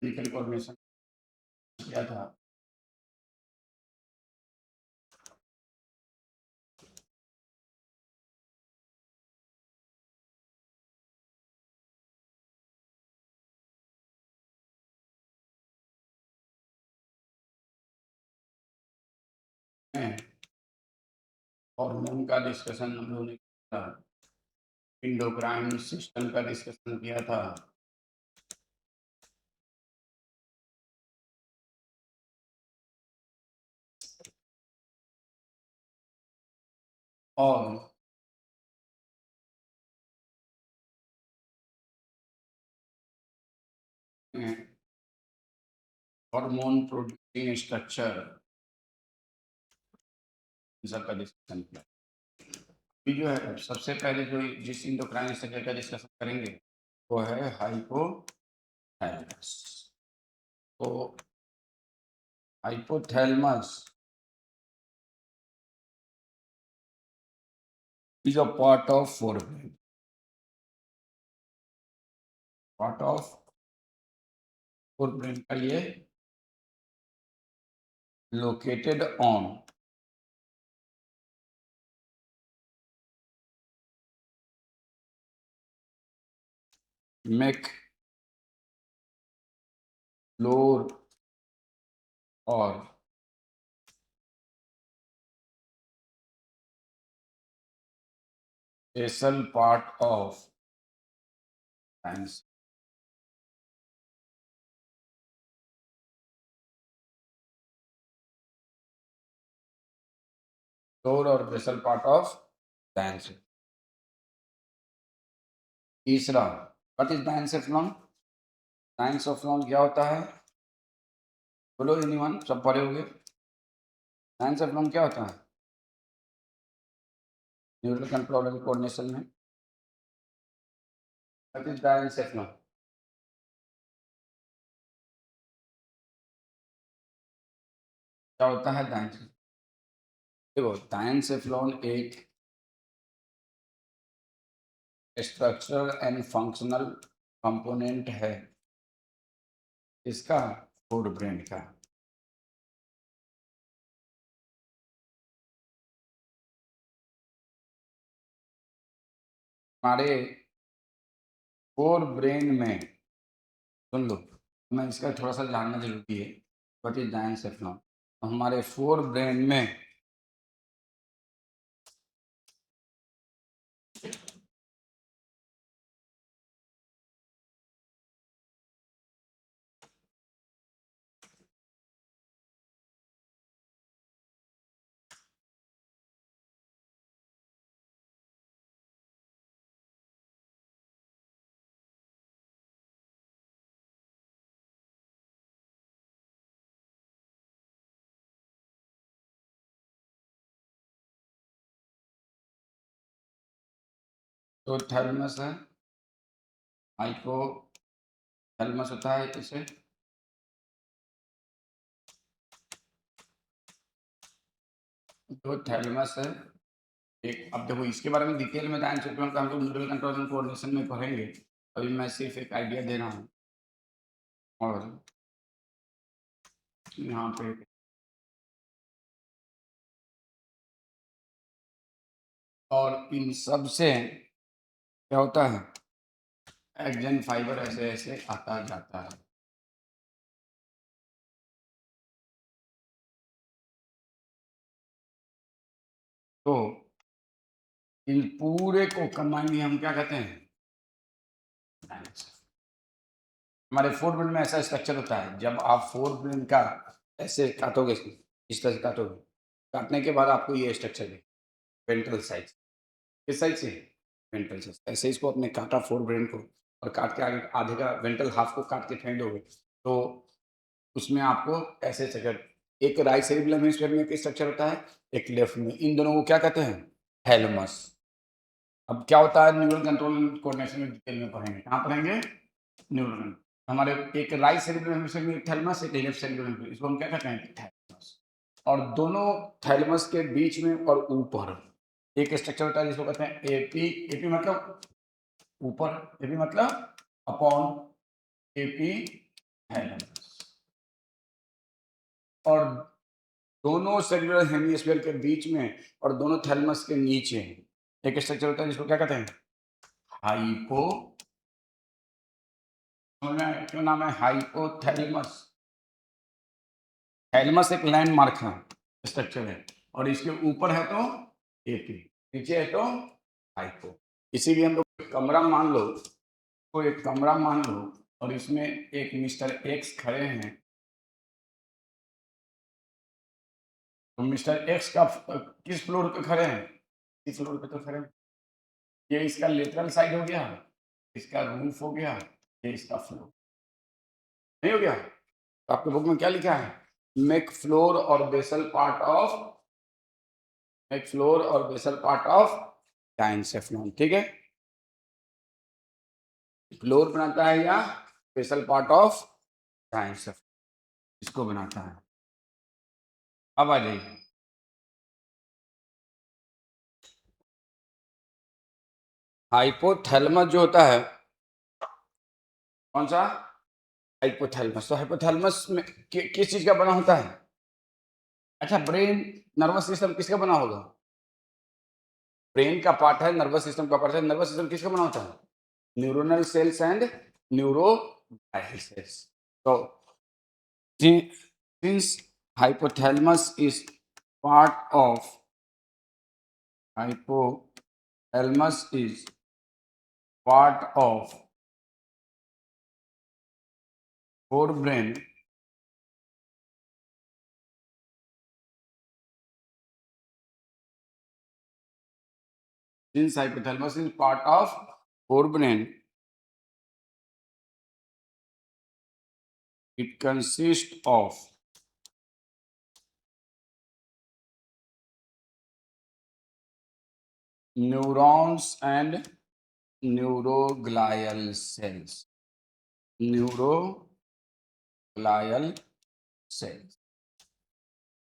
Chemical coordination किया था। Hormone का डिस्कशन हम लोगों ने किया था, एंडोक्राइन सिस्टम का डिस्कशन किया था, और हार्मोन प्रोड्यूसिंग स्ट्रक्चर सबका डिस्कशन किया। अभी जो है सबसे पहले जो जिस एंडोक्राइन स्ट्रक्चर का डिस्कशन करेंगे वो है हाइपोथैलेमस। तो hypothalamus is a part of forebrain, part of forebrain का ये लोकेटेड ऑन मेक फ्लोर और basal part of dance. Floor और basal part of dance. तीसरा, what is diencephalon? diencephalon क्या होता है? बोलो एनीवन, सब पढ़े होंगे। diencephalon क्या होता है न्यूरल कंट्रोल एंड कोऑर्डिनेशन में? what is diencephalon? क्या होता है diencephalon? देखो diencephalon एक स्ट्रक्चरल एंड फंक्शनल कंपोनेंट है इसका फोरब्रेन का। हमारे फोरब्रेन में सुन लो, मैं इसका थोड़ा सा जानना जरूरी है। What is diencephalon? हमारे फोरब्रेन में तो थैलमस है, हाइपोथैलेमस होता है इसे, तो थैलमस है एक। अब देखो इसके बारे में डिटेल में डायनसेफ्लॉन का हम लोग न्यूरल कंट्रोल एंड कोऑर्डिनेशन में पढ़ेंगे, अभी मैं सिर्फ एक आइडिया दे रहा हूँ। और यहाँ पे और इन सब से क्या होता है, एक्जन फाइबर ऐसे ऐसे आता जाता है। तो इन पूरे को कंबाइन हम क्या कहते हैं, हमारे फोरब्रेन में ऐसा स्ट्रक्चर होता है। जब आप फोरब्रेन का ऐसे काटोगे, इस तरह से काटोगे, काटने के बाद आपको ये स्ट्रक्चर देगा वेंट्रल साइड। किस साइड से? Ventral side. ऐसे इसको अपने काटा फोरब्रेन को, और काट के आगे आधे का वेंट्रल हाफ को काट के फेंक दोगे तो उसमें आपको ऐसे स्ट्रक्चर, एक राइट सेरिबेलम हेमिस्फीयर में एक स्ट्रक्चर होता है, एक लेफ्ट में। इन दोनों को क्या कहते हैं, थैलेमस। अब क्या होता है न्यूरल कंट्रोल कोऑर्डिनेशन में डिटेल में पढ़ेंगे। कहाँ पढ़ेंगे? न्यूरल। हमारे एक राइट सेरिब्रल हेमिस्फीयर में थैलेमस, एक लेफ्ट सेरिब्रल हेमिस्फीयर, इसको हम क्या कहते हैं, थैलेमस। और दोनों थैलेमस के बीच में और ऊपर एक स्ट्रक्चर होता है जिसको कहते हैं एपी। एपी मतलब ऊपर, एपी मतलब अपॉन, एपी थैलेमस। और दोनों सेल्युलर हेमिस्फीयर के बीच में और दोनों थैलेमस के नीचे एक स्ट्रक्चर होता है जिसको क्या कहते हैं? हाइपो, क्यों नाम है हाइपोथैलेमस? थैलेमस एक लैंडमार्क है, स्ट्रक्चर है, और इसके ऊपर है तो एपी, नीचे है तो हाइपो। इसीलिए हम लोग कमरा मान लो, तो एक कमरा मान लो और इसमें एक मिस्टर एक्स खड़े हैं, तो मिस्टर एक्स का किस फ्लोर पे खड़े हैं? इस फ्लोर पे तो खड़े हैं। ये इसका लेटरल साइड हो गया, इसका रूफ हो गया, ये इसका फ्लोर नहीं हो गया? तो आपके बुक में क्या लिखा है? मेक फ्लोर और basal part of, make floor और बेसल पार्ट ऑफ डाइनसेफ्लॉन, ठीक है? फ्लोर बनाता है या बेसल पार्ट ऑफ डाइनसेफ्लॉन, इसको बनाता है। अब आ जाइए, हाइपोथैलेमस जो होता है, कौन सा? हाइपोथैलेमस। तो हाइपोथैलेमस में किस चीज का बना होता है? अच्छा, ब्रेन, नर्वस सिस्टम किसका बना होगा? ब्रेन का पार्ट है, नर्वस सिस्टम का पार्ट है। नर्वस सिस्टम किसका बना होता है? Neuronal cells and neuroglial cells. तो since hypothalamus is part of, hypothalamus is part of forebrain, since hypothalamus is part of forebrain, it consists of neurons and neuroglial cells. Neuroglial cells.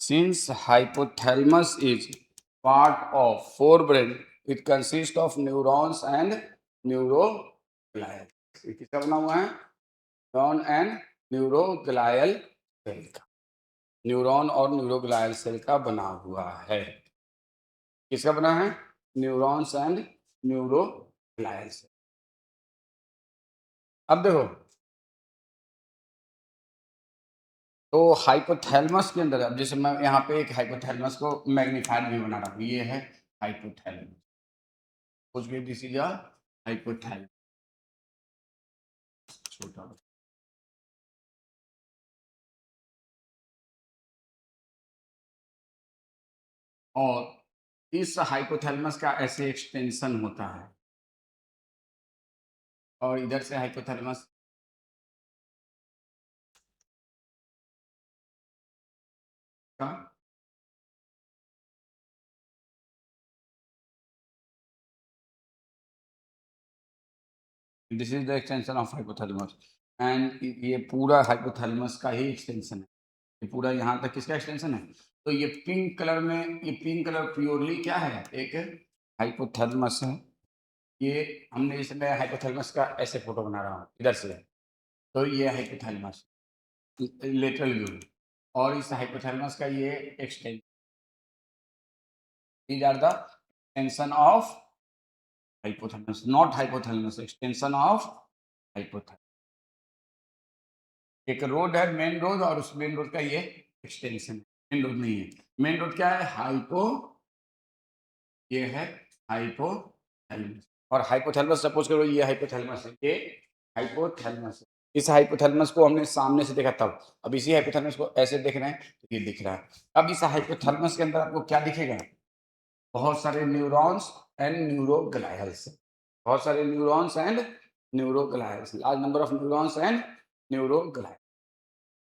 Since hypothalamus is part of forebrain, it consists of neurons and neuroglial. ये किसका बना हुआ है? Neuron and neuroglial cell का, neuron और neuroglial cell का बना हुआ है। किसका बना है? Neurons and neuroglial cell. अब देखो, तो हाइपोथैलेमस के अंदर, अब जैसे मैं यहाँ पे एक हाइपोथैलेमस को मैग्नीफाइड भी बना रहा हूँ, ये है हाइपोथैलेमस, कुछ भी दिस इज अ हाइपोथैलेमस, छोटा। और इस हाइपोथैलेमस का ऐसे एक्सटेंशन होता है, और इधर से हाइपोथैलेमस का this is the extension of hypothalamus, and ये पूरा हाइपोथैलेमस का ही एक्सटेंशन है, ये पूरा यहाँ तक किसका एक्सटेंशन है? तो ये पिंक कलर में, ये पिंक कलर प्योरली क्या है? एक हाइपोथैलेमस है। ये हमने, जैसे मैं हाइपोथैलेमस का ऐसे फोटो बना रहा हूँ इधर से, तो ये हाइपोथैलेमस लेटरल व्यू, और इस हाइपोथैलेमस का ये extension, these are the extension of hypothalamus, not hypothalamus, extension of hypothalamus। एक रोड है, मेन रोड, और उस मेन रोड का ये एक्सटेंशन है। मेन रोड नहीं है, मेन रोड क्या है? हाइपो, ये है हाइपोथैलेमस, और हाइपोथैलेमस सपोज करो ये हाइपोथैलेमस है, ये हाइपोथैलेमस है। इस हाइपोथैलेमस को हमने सामने से देखा तब, अब इसी हाइपोथैलेमस को ऐसे देख रहे हैं तो ये दिख रहा है। अब इस हाइपोथैलेमस के अंदर आपको क्या दिखेगा? बहुत सारे न्यूरॉन्स एंड न्यूरोग्लायल्स, बहुत सारे neurons and neuroglials, large number of neurons and neuroglials.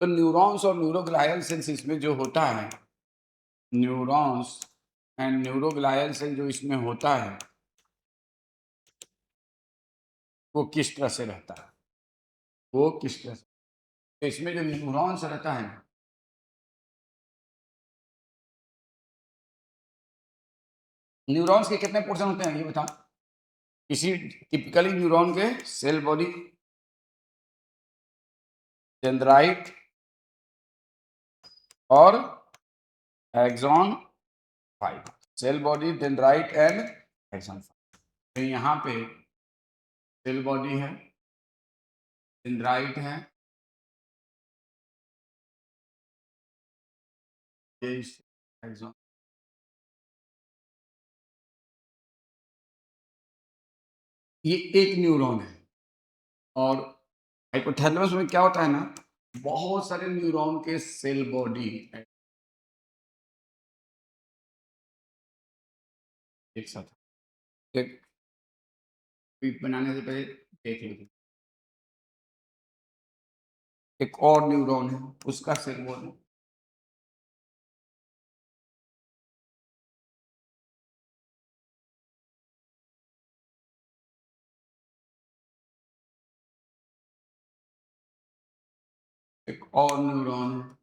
तो न्यूरॉन्स और न्यूरोग्लायल सेल्स इसमें जो होता है, न्यूरॉन्स एंड न्यूरोग्लायल सेल जो इसमें होता है, वो किस तरह से रहता है? वो किस तरह से, तो इसमें जो न्यूरॉन्स रहता है, न्यूरॉन्स के कितने पोर्शन होते हैं ये बताओ? किसी टिपिकली न्यूरॉन के सेल बॉडी डेंड्राइट और axon 5, cell body, dendrite and axon 5। तो यहाँ पे सेल बॉडी है, डेंड्राइट है, एक्सॉन, ये एक न्यूरॉन है। और हाइपोथैलेमस में क्या होता है ना, बहुत सारे न्यूरॉन के सेल बॉडी एक साथ। एक बनाने से पहले देख लीजिए, एक और न्यूरॉन है, उसका सेल बॉडी एक और न्यूरॉन है।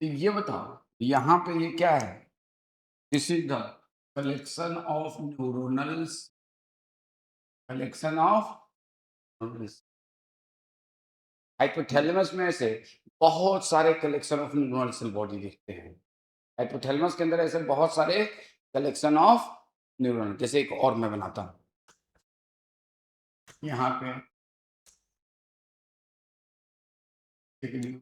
तो ये बताओ यहाँ पे ये क्या है, this is the collection of neuronals, collection of neuronals. Hypothalamus में ऐसे बहुत सारे collection of neural cell body दिखते हैं। हाइपोथैलेमस के अंदर ऐसे बहुत सारे कलेक्शन ऑफ न्यूरॉन, जैसे एक और मैं बनाता हूँ यहाँ पे एक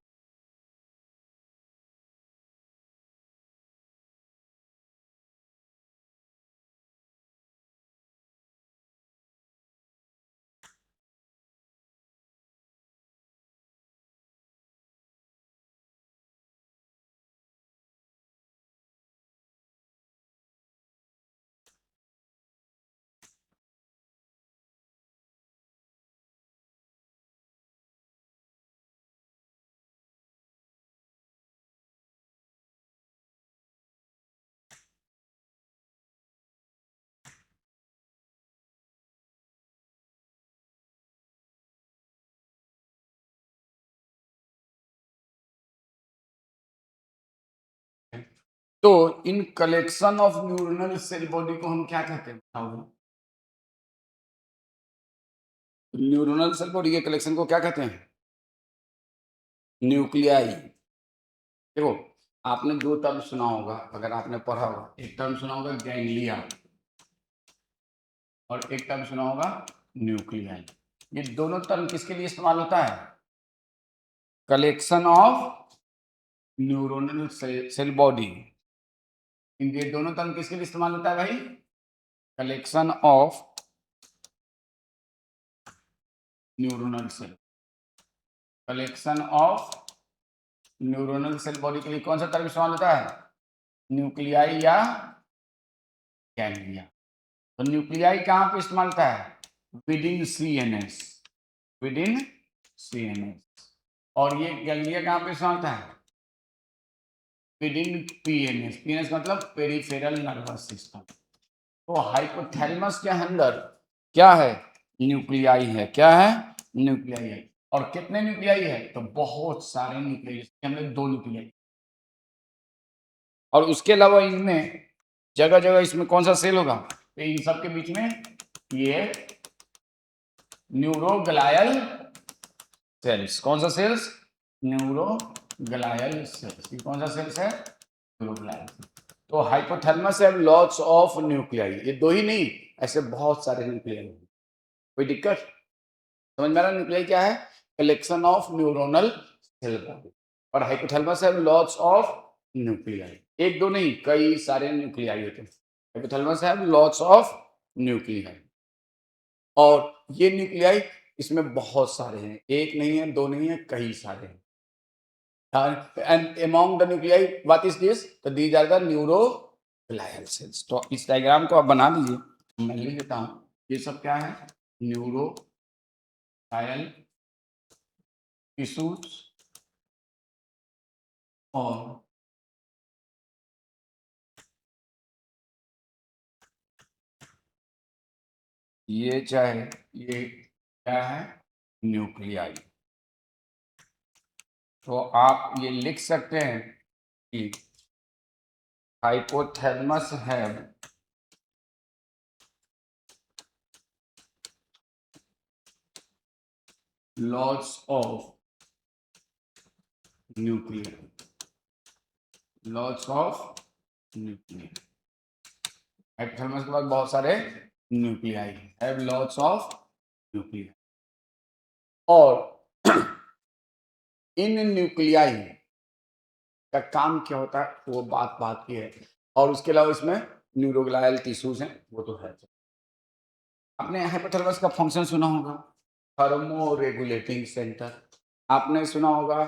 तो इन collection of neuronal cell body को हम क्या कहते हैं बताओ? न्यूरोनल सेल बॉडी के कलेक्शन को क्या कहते हैं? न्यूक्लियाई। देखो, आपने दो टर्म सुना होगा, अगर आपने पढ़ा होगा, एक टर्म सुना होगा गैंग्लिया और एक टर्म सुना होगा न्यूक्लियाई। ये दोनों टर्म किसके लिए इस्तेमाल होता है? Collection of neuronal cell body. इनके दोनों टर्म किसके लिए इस्तेमाल होता है भाई? Collection of neuronal cell, collection of neuronal cell body के लिए कौन सा टर्म इस्तेमाल होता है? न्यूक्लियाई या गैंग्लिया। तो न्यूक्लियाई कहाँ पे इस्तेमाल होता है? Within CNS, within CNS. और ये गैंग्लिया कहाँ पे इस्तेमाल होता है? Within PNS. पीएनएस मतलब पेरिफेरल नर्वस सिस्टम। तो हाइपोथैलेमस के अंदर क्या है? न्यूक्लियाई है। क्या है? न्यूक्लियाई है। और कितने न्यूक्लियाई है? तो बहुत सारे न्यूक्लियाई, इसके अंदर 2 न्यूक्लियाई। और उसके अलावा इनमें जगह जगह इसमें कौन सा सेल होगा? तो इन सब के बीच में ये न्यूरोग्लायल सेल्स। कौन सा सेल्स? Neuroglial sales. ये कौन सा सेल्स है? न्यूरोग्लायल। तो hypothalamus have lots of nuclei. ये दो ही नहीं, ऐसे बहुत सारे न्यूक्लियाई। कोई दिक्कत? समझ में आ रहा है न्यूक्लियाई क्या है? Collection of neuronal cell body. और hypothalamus have lots of nuclei. एक दो नहीं, कई सारे न्यूक्लियाई होते हैं। Hypothalamus have lots of nuclei. और ये न्यूक्लियाई इसमें बहुत सारे हैं, एक नहीं है, दो नहीं है, कई सारे हैं। And among the nuclei, what is this? तो these are the neuroglial cells. तो इस डायग्राम को आप बना लीजिए, मैं लिख देता हूँ। ये सब क्या है? न्यूरोग्लायल टिश्यूज और ये चाहे ये क्या है? न्यूक्लियाई। तो आप ये लिख सकते हैं कि hypothalamus have lots of nuclei. Lots of nuclei. Hypothalamus के बाद बहुत सारे nuclei have lots of nuclei, और इन न्यूक्लियाई का काम क्या होता है वो बात की है, और उसके अलावा इसमें न्यूरोग्लायल टिश्यूज हैं वो तो है। आपने हाइपोथैलेमस का फंक्शन सुना होगा, थर्मो रेगुलेटिंग सेंटर, आपने सुना होगा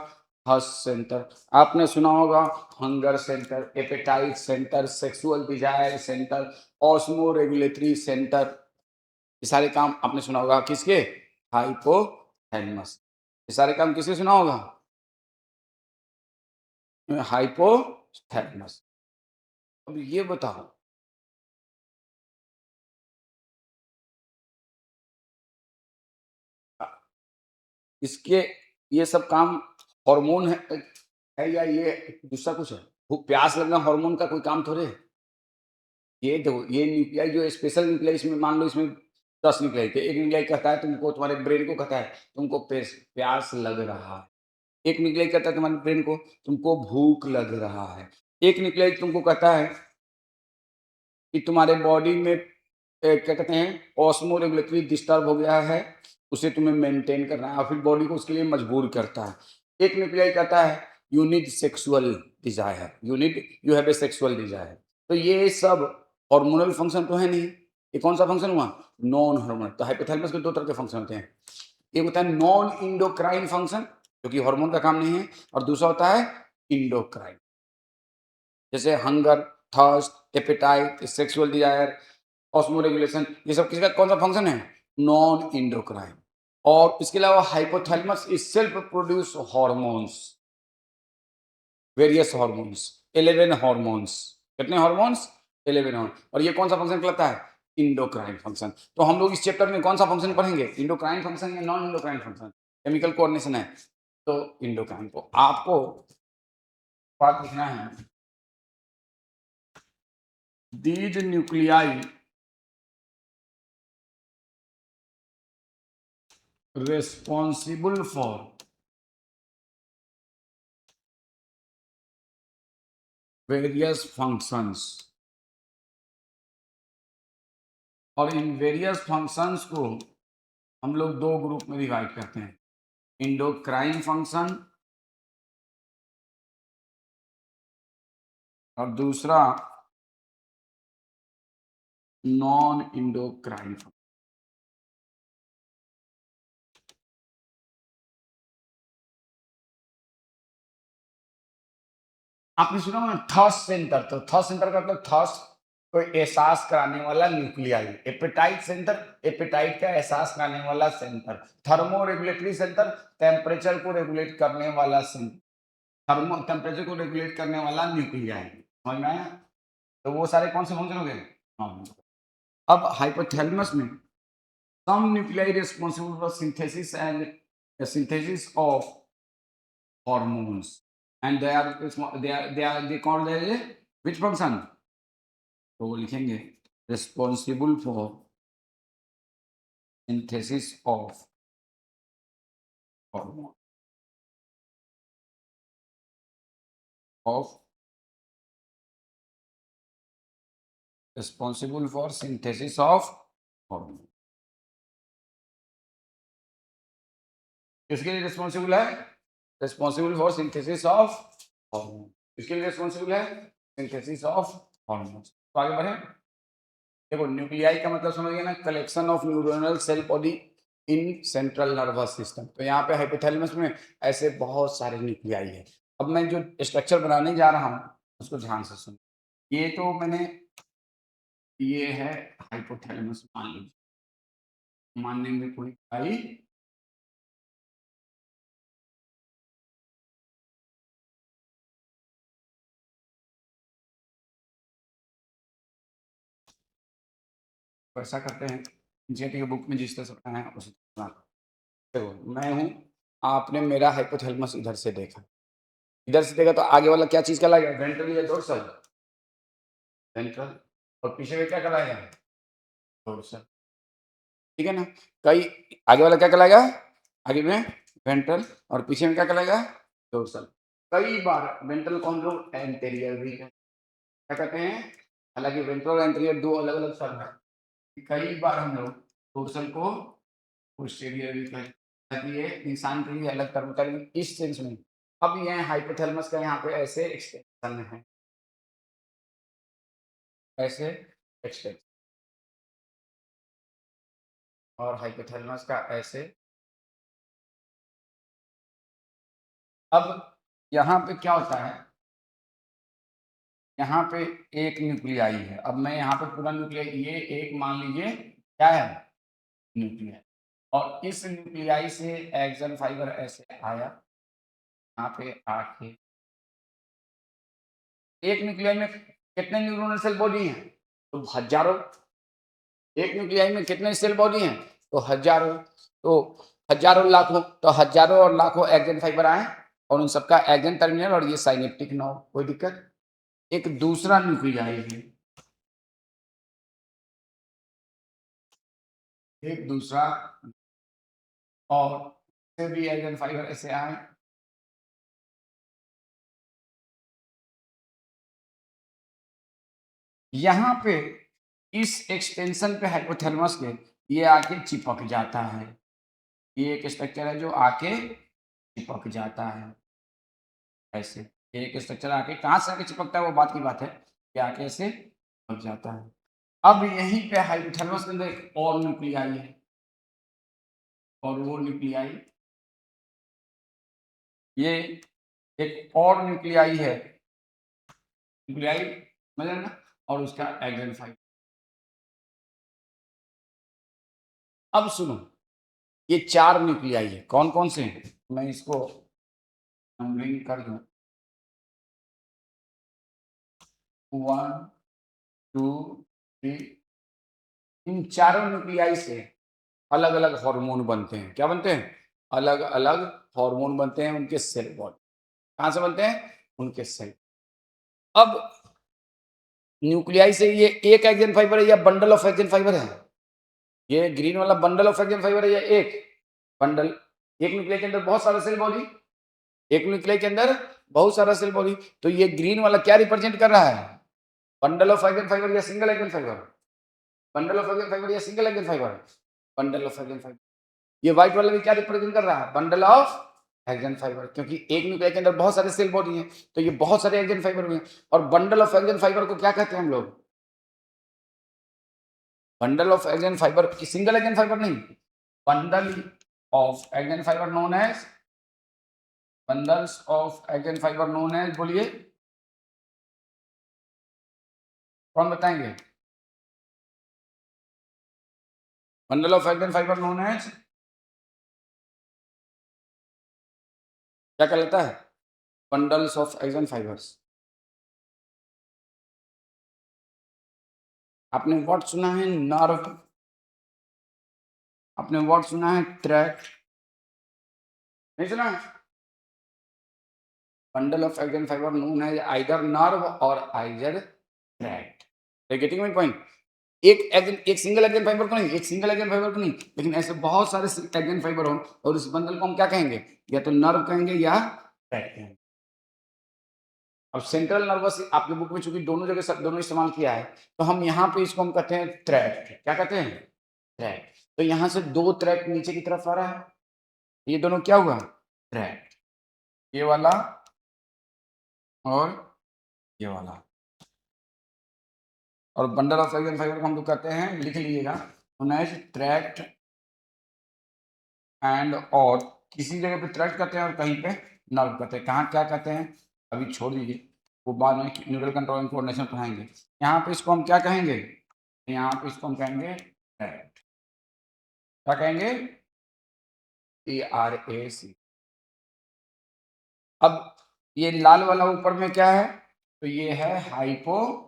हर्ष सेंटर, आपने सुना होगा hunger centre, appetite centre, sexual desire centre, osmo regulatory centre. ये सारे काम आपने सुना होगा किसके? हाइपोथैलेमस। ये सारे काम किसके सुना होगा? हाइपोथैलेमस। अब ये बताओ, इसके ये सब काम हार्मोन है या ये दूसरा कुछ है? भूख प्यास लगना हार्मोन का कोई काम थोड़े है। ये देखो, ये न्यूक्लियाई जो स्पेशल न्यूक्लियाई, इसमें मान लो इसमें 10 न्यूक्लियाई थे, एक न्यूक्लियाई कहता है तुमको, तुम्हारे ब्रेन को कहता है तुमको प्यास लग रहा है। एक न्यूक्लियाई कहता है तुम्हारे ब्रेन को तुमको भूख लग रहा है। एक न्यूक्लियाई तुमको कहता है कि तुम्हारे बॉडी में क्या कहते हैं, ऑस्मो रेगुलेटरी डिस्टर्ब हो गया है, उसे तुम्हें मेंटेन करना है, और फिर बॉडी को उसके लिए मजबूर करता है। एक न्यूक्लियाई कहता है you need sexual desire, you have a sexual desire. तो ये सब हार्मोनल फंक्शन तो है नहीं। ये कौन सा फंक्शन हुआ? Non hormonal. तो हाइपोथैलेमस के दो तरह के फंक्शन होते हैं, एक होता है नॉन इंडोक्राइन फंक्शन जो कि हार्मोन का काम नहीं है, और दूसरा होता है इंडोक्राइन, जैसे hunger, thirst, appetite, sexual desire, osmoregulation. ये सब किसका कौन सा फंक्शन है? Non endocrine. और इसके अलावा hypothalamus is self produce hormones, various hormones, 11 hormones. कितने हार्मोन्स? 11 हार्मोन। और ये कौन सा फंक्शन कहलाता है? Endocrine function. तो हम लोग इस चैप्टर में कौन सा फंक्शन पढ़ेंगे? इंडोक्राइन फंक्शन या non endocrine function? Chemical coordination है तो इंडोक्राइन। को आपको बात लिखना है, these nuclei responsible for various functions, और इन वेरियस फंक्शंस को हम लोग दो ग्रुप में डिवाइड करते हैं, इंडोक्राइन फंक्शन और दूसरा नॉन इंडोक्राइन फंक्शन। आपने सुना होगा थर्स्ट सेंटर, तो थर्स्ट सेंटर का मतलब थर्स्ट को एहसास कराने वाला न्यूक्लियाई। एपेटाइट सेंटर, एपेटाइट का एहसास कराने वाला centre. Thermo regulatory centre, temperature को रेगुलेट करने वाला सेंटर, थर्मो टेम्परेचर को रेगुलेट करने वाला न्यूक्लियाई। समझ में आया? तो वो सारे कौन से फंक्शन हो गए? हाँ। अब हाइपोथैलेमस में some nuclei responsible for synthesis and synthesis of hormones, and they called as a which function? तो वो लिखेंगे responsible for synthesis of hormone of responsible for synthesis of hormone। किसके लिए रिस्पॉन्सिबल है? Responsible for synthesis of hormone. किसके लिए responsible है? Synthesis of hormone. तो आगे बढ़े, देखो न्यूक्लियाई का मतलब समझ गए ना, collection of neuronal cell body in central nervous system. तो यहाँ पे हाइपोथैलेमस में ऐसे बहुत सारे न्यूक्लियाई है। अब मैं जो स्ट्रक्चर बनाने जा रहा हूँ उसको ध्यान से सुन। ये तो मैंने, ये है हाइपोथैलेमस मान लीजिए, मानने में कोई आई। वैसा करते हैं जेट के बुक में जिस तरह से बनाया है उसी तरह। देखो मैं हूँ, आपने मेरा हाइपोथैलेमस इधर से देखा, इधर से देखा तो आगे वाला क्या चीज़ कहलाएगा? वेंट्रल या डोर्सल? वेंट्रल, और पीछे में क्या कहलाएगा? डोर्सल। ठीक है ना? कई आगे वाला क्या कहलाएगा? आगे में वेंट्रल और पीछे में क्या कहलाएगा? डोर्सल। कई बार वेंट्रल को हम लोग एंटीरियर भी क्या कहते हैं? हालाँकि वेंट्रल और एंटीरियर 2 अलग-अलग शब्द हैं। कई बार हम लोग डोर्सल को पोस्टीरियर भी कहते हैं, ताकि ये इंसान के लिए अलग टर्म का इस सेंस में। अब ये हाइपोथैलेमस का यहाँ पे ऐसे एक्सटेंशन है, ऐसे एक्सटेंशन, और हाइपोथैलेमस का ऐसे। अब यहाँ पे क्या होता है? यहाँ पे एक न्यूक्लियाई है। अब मैं यहाँ पे पूरा न्यूक्लियाई, ये एक मान लीजिए क्या है? न्यूक्लियाई। और इस न्यूक्लियाई से एक्सन फाइबर ऐसे आया, यहाँ पे आके एक न्यूक्लियाई में कितने न्यूरोनल सेल बॉडी हैं? तो हज़ारों। एक न्यूक्लियाई में कितने सेल बॉडी हैं? तो हज़ारों। तो हज़ारों लाखों, तो हज़ारों और लाखों एक्सन फाइबर आए और उन सबका एक्सन टर्मिनल और ये साइनेप्टिक नोड, कोई दिक्कत? एक दूसरा न्यूक्लियाई है, एक दूसरा, और इससे भी एक्सन फाइबर ऐसे आए। यहाँ पे इस एक्सटेंशन पे हाइपोथैलेमस के ये आके चिपक जाता है। ये एक स्ट्रक्चर है जो आके चिपक जाता है ऐसे। ये एक स्ट्रक्चर आके कहाँ से आके चिपकता है वो बात की बात है, कि आके ऐसे चिपक जाता है। अब यहीं पे हाइपोथैलेमस के अंदर एक और न्यूक्लियाई है, और वो न्यूक्लियाई, ये एक और न्यूक्लियाई है, न्यूक्लियाई समझ रहे हैं ना, और उसका एक्सन फाइबर। अब सुनो, ये 4 न्यूक्लियाई है, कौन-कौन से हैं? मैं इसको नंबरिंग कर दूँ। 1, 2, 3, इन चारों न्यूक्लियाई से अलग-अलग हार्मोन बनते हैं। क्या बनते हैं? अलग-अलग हार्मोन बनते हैं उनके सेल वॉल। कहाँ से बनते हैं? उनके सेल। अब न्यूक्लियाई से ये एक एक्सन फाइबर है या बंडल ऑफ एक्सन फाइबर है? ये ग्रीन वाला बंडल ऑफ एक्सन फाइबर है या एक बंडल? एक न्यूक्लियाई के अंदर बहुत सारा सेल बॉडी, एक न्यूक्लियाई के अंदर बहुत सारा सेल बॉडी। तो ये ग्रीन वाला क्या रिप्रेजेंट कर रहा है? बंडल ऑफ एक्सन फाइबर या single axon fibre? Bundle of axon fibre या single axon fibre? Bundle of axon fibre. ये व्हाइट वाला भी क्या रिप्रेजेंट कर रहा है? बंडल ऑफ एक्सन फाइबर, क्योंकि एक न्यूक्लियाई के अंदर बहुत सारे सेल बॉडी हैं, तो ये बहुत सारे एक्सन फाइबर हुए हैं। और बंडल ऑफ एक्सन फाइबर को क्या कहते हैं हम लोग? बंडल ऑफ एक्सन फाइबर की सिंगल एक्सन फाइबर नहीं, bundle of axon fiber known as, bundles of axon fiber known as, बोलिए कौन बताएंगे? Bundle of axon fiber known as क्या कहलाता है? Bundles of axon fibers. आपने वर्ड सुना है नर्व, आपने वर्ड सुना है ट्रैक, नहीं सुना? Bundle of axon fiber known है आइदर नर्व और either tract. Getting my point? एक सिंगल एक्सन फाइबर को नहीं, एक सिंगल एक्सन फाइबर को नहीं, लेकिन ऐसे बहुत सारे एक्सन फाइबर हो, और इस बंडल को हम क्या कहेंगे? या तो नर्व कहेंगे या ट्रैक्ट कहेंगे। अब सेंट्रल नर्वस आपके बुक में चूंकि दोनों जगह दोनों इस्तेमाल किया है, तो हम यहाँ पे इसको हम कहते हैं ट्रैक्ट। क्या कहते हैं? ट्रैक्ट। तो यहाँ से 2 ट्रैक्ट नीचे की तरफ आ रहा है, ये दोनों क्या हुआ? ट्रैक्ट। ये वाला और ये वाला। और बंडल ऑफ एक्सन फाइबर को हम लोग कहते हैं, लिख लीजिएगा, ट्रैक्ट एंड, और किसी जगह पे ट्रैक्ट कहते हैं और कहीं पे नर्व कहते हैं। कहाँ क्या कहते हैं अभी छोड़ दीजिए, वो बाद में न्यूरल कंट्रोल एंड कोऑर्डिनेशन पढ़ाएंगे। यहाँ पे इसको हम क्या कहेंगे? यहाँ पे इसको हम कहेंगे ट्रैक्ट। क्या कहेंगे? TRAC। अब ये लाल वाला ऊपर में क्या है? तो ये है हाइपोथैलेमस।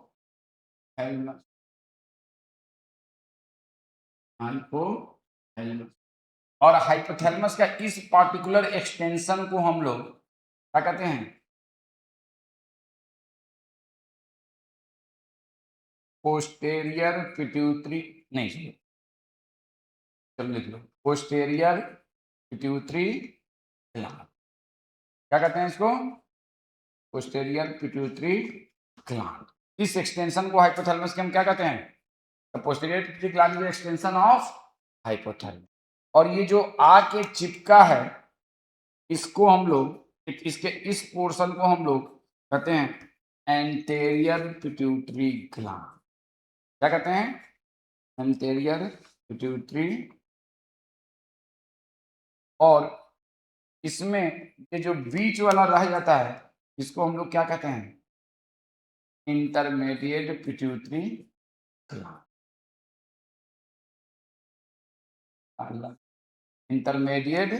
हाइपोथैलेमस। और हाइपोथैलेमस का इस पार्टिकुलर एक्सटेंशन को हम लोग क्या कहते हैं? पोस्टेरियर पिट्यूटरी नहीं सुनो, चलो लिख लो, पोस्टेरियर पिट्यूटरी ग्लैंड। क्या कहते हैं इसको? Posterior pituitary gland. इस एक्सटेंशन को हाइपोथैलेमस के हम क्या कहते हैं? Posterior pituitary gland is extension of hypothalamus. और ये जो आके चिपका है, इसको हम लोग, इसके इस पोर्शन को हम लोग कहते हैं एंटेरियर पिट्यूटरी ग्लैंड। क्या कहते हैं? Anterior pituitary. और इसमें ये जो बीच वाला रह जाता है, इसको हम लोग क्या कहते हैं? Intermediate pituitary gland. इंटरमीडिएट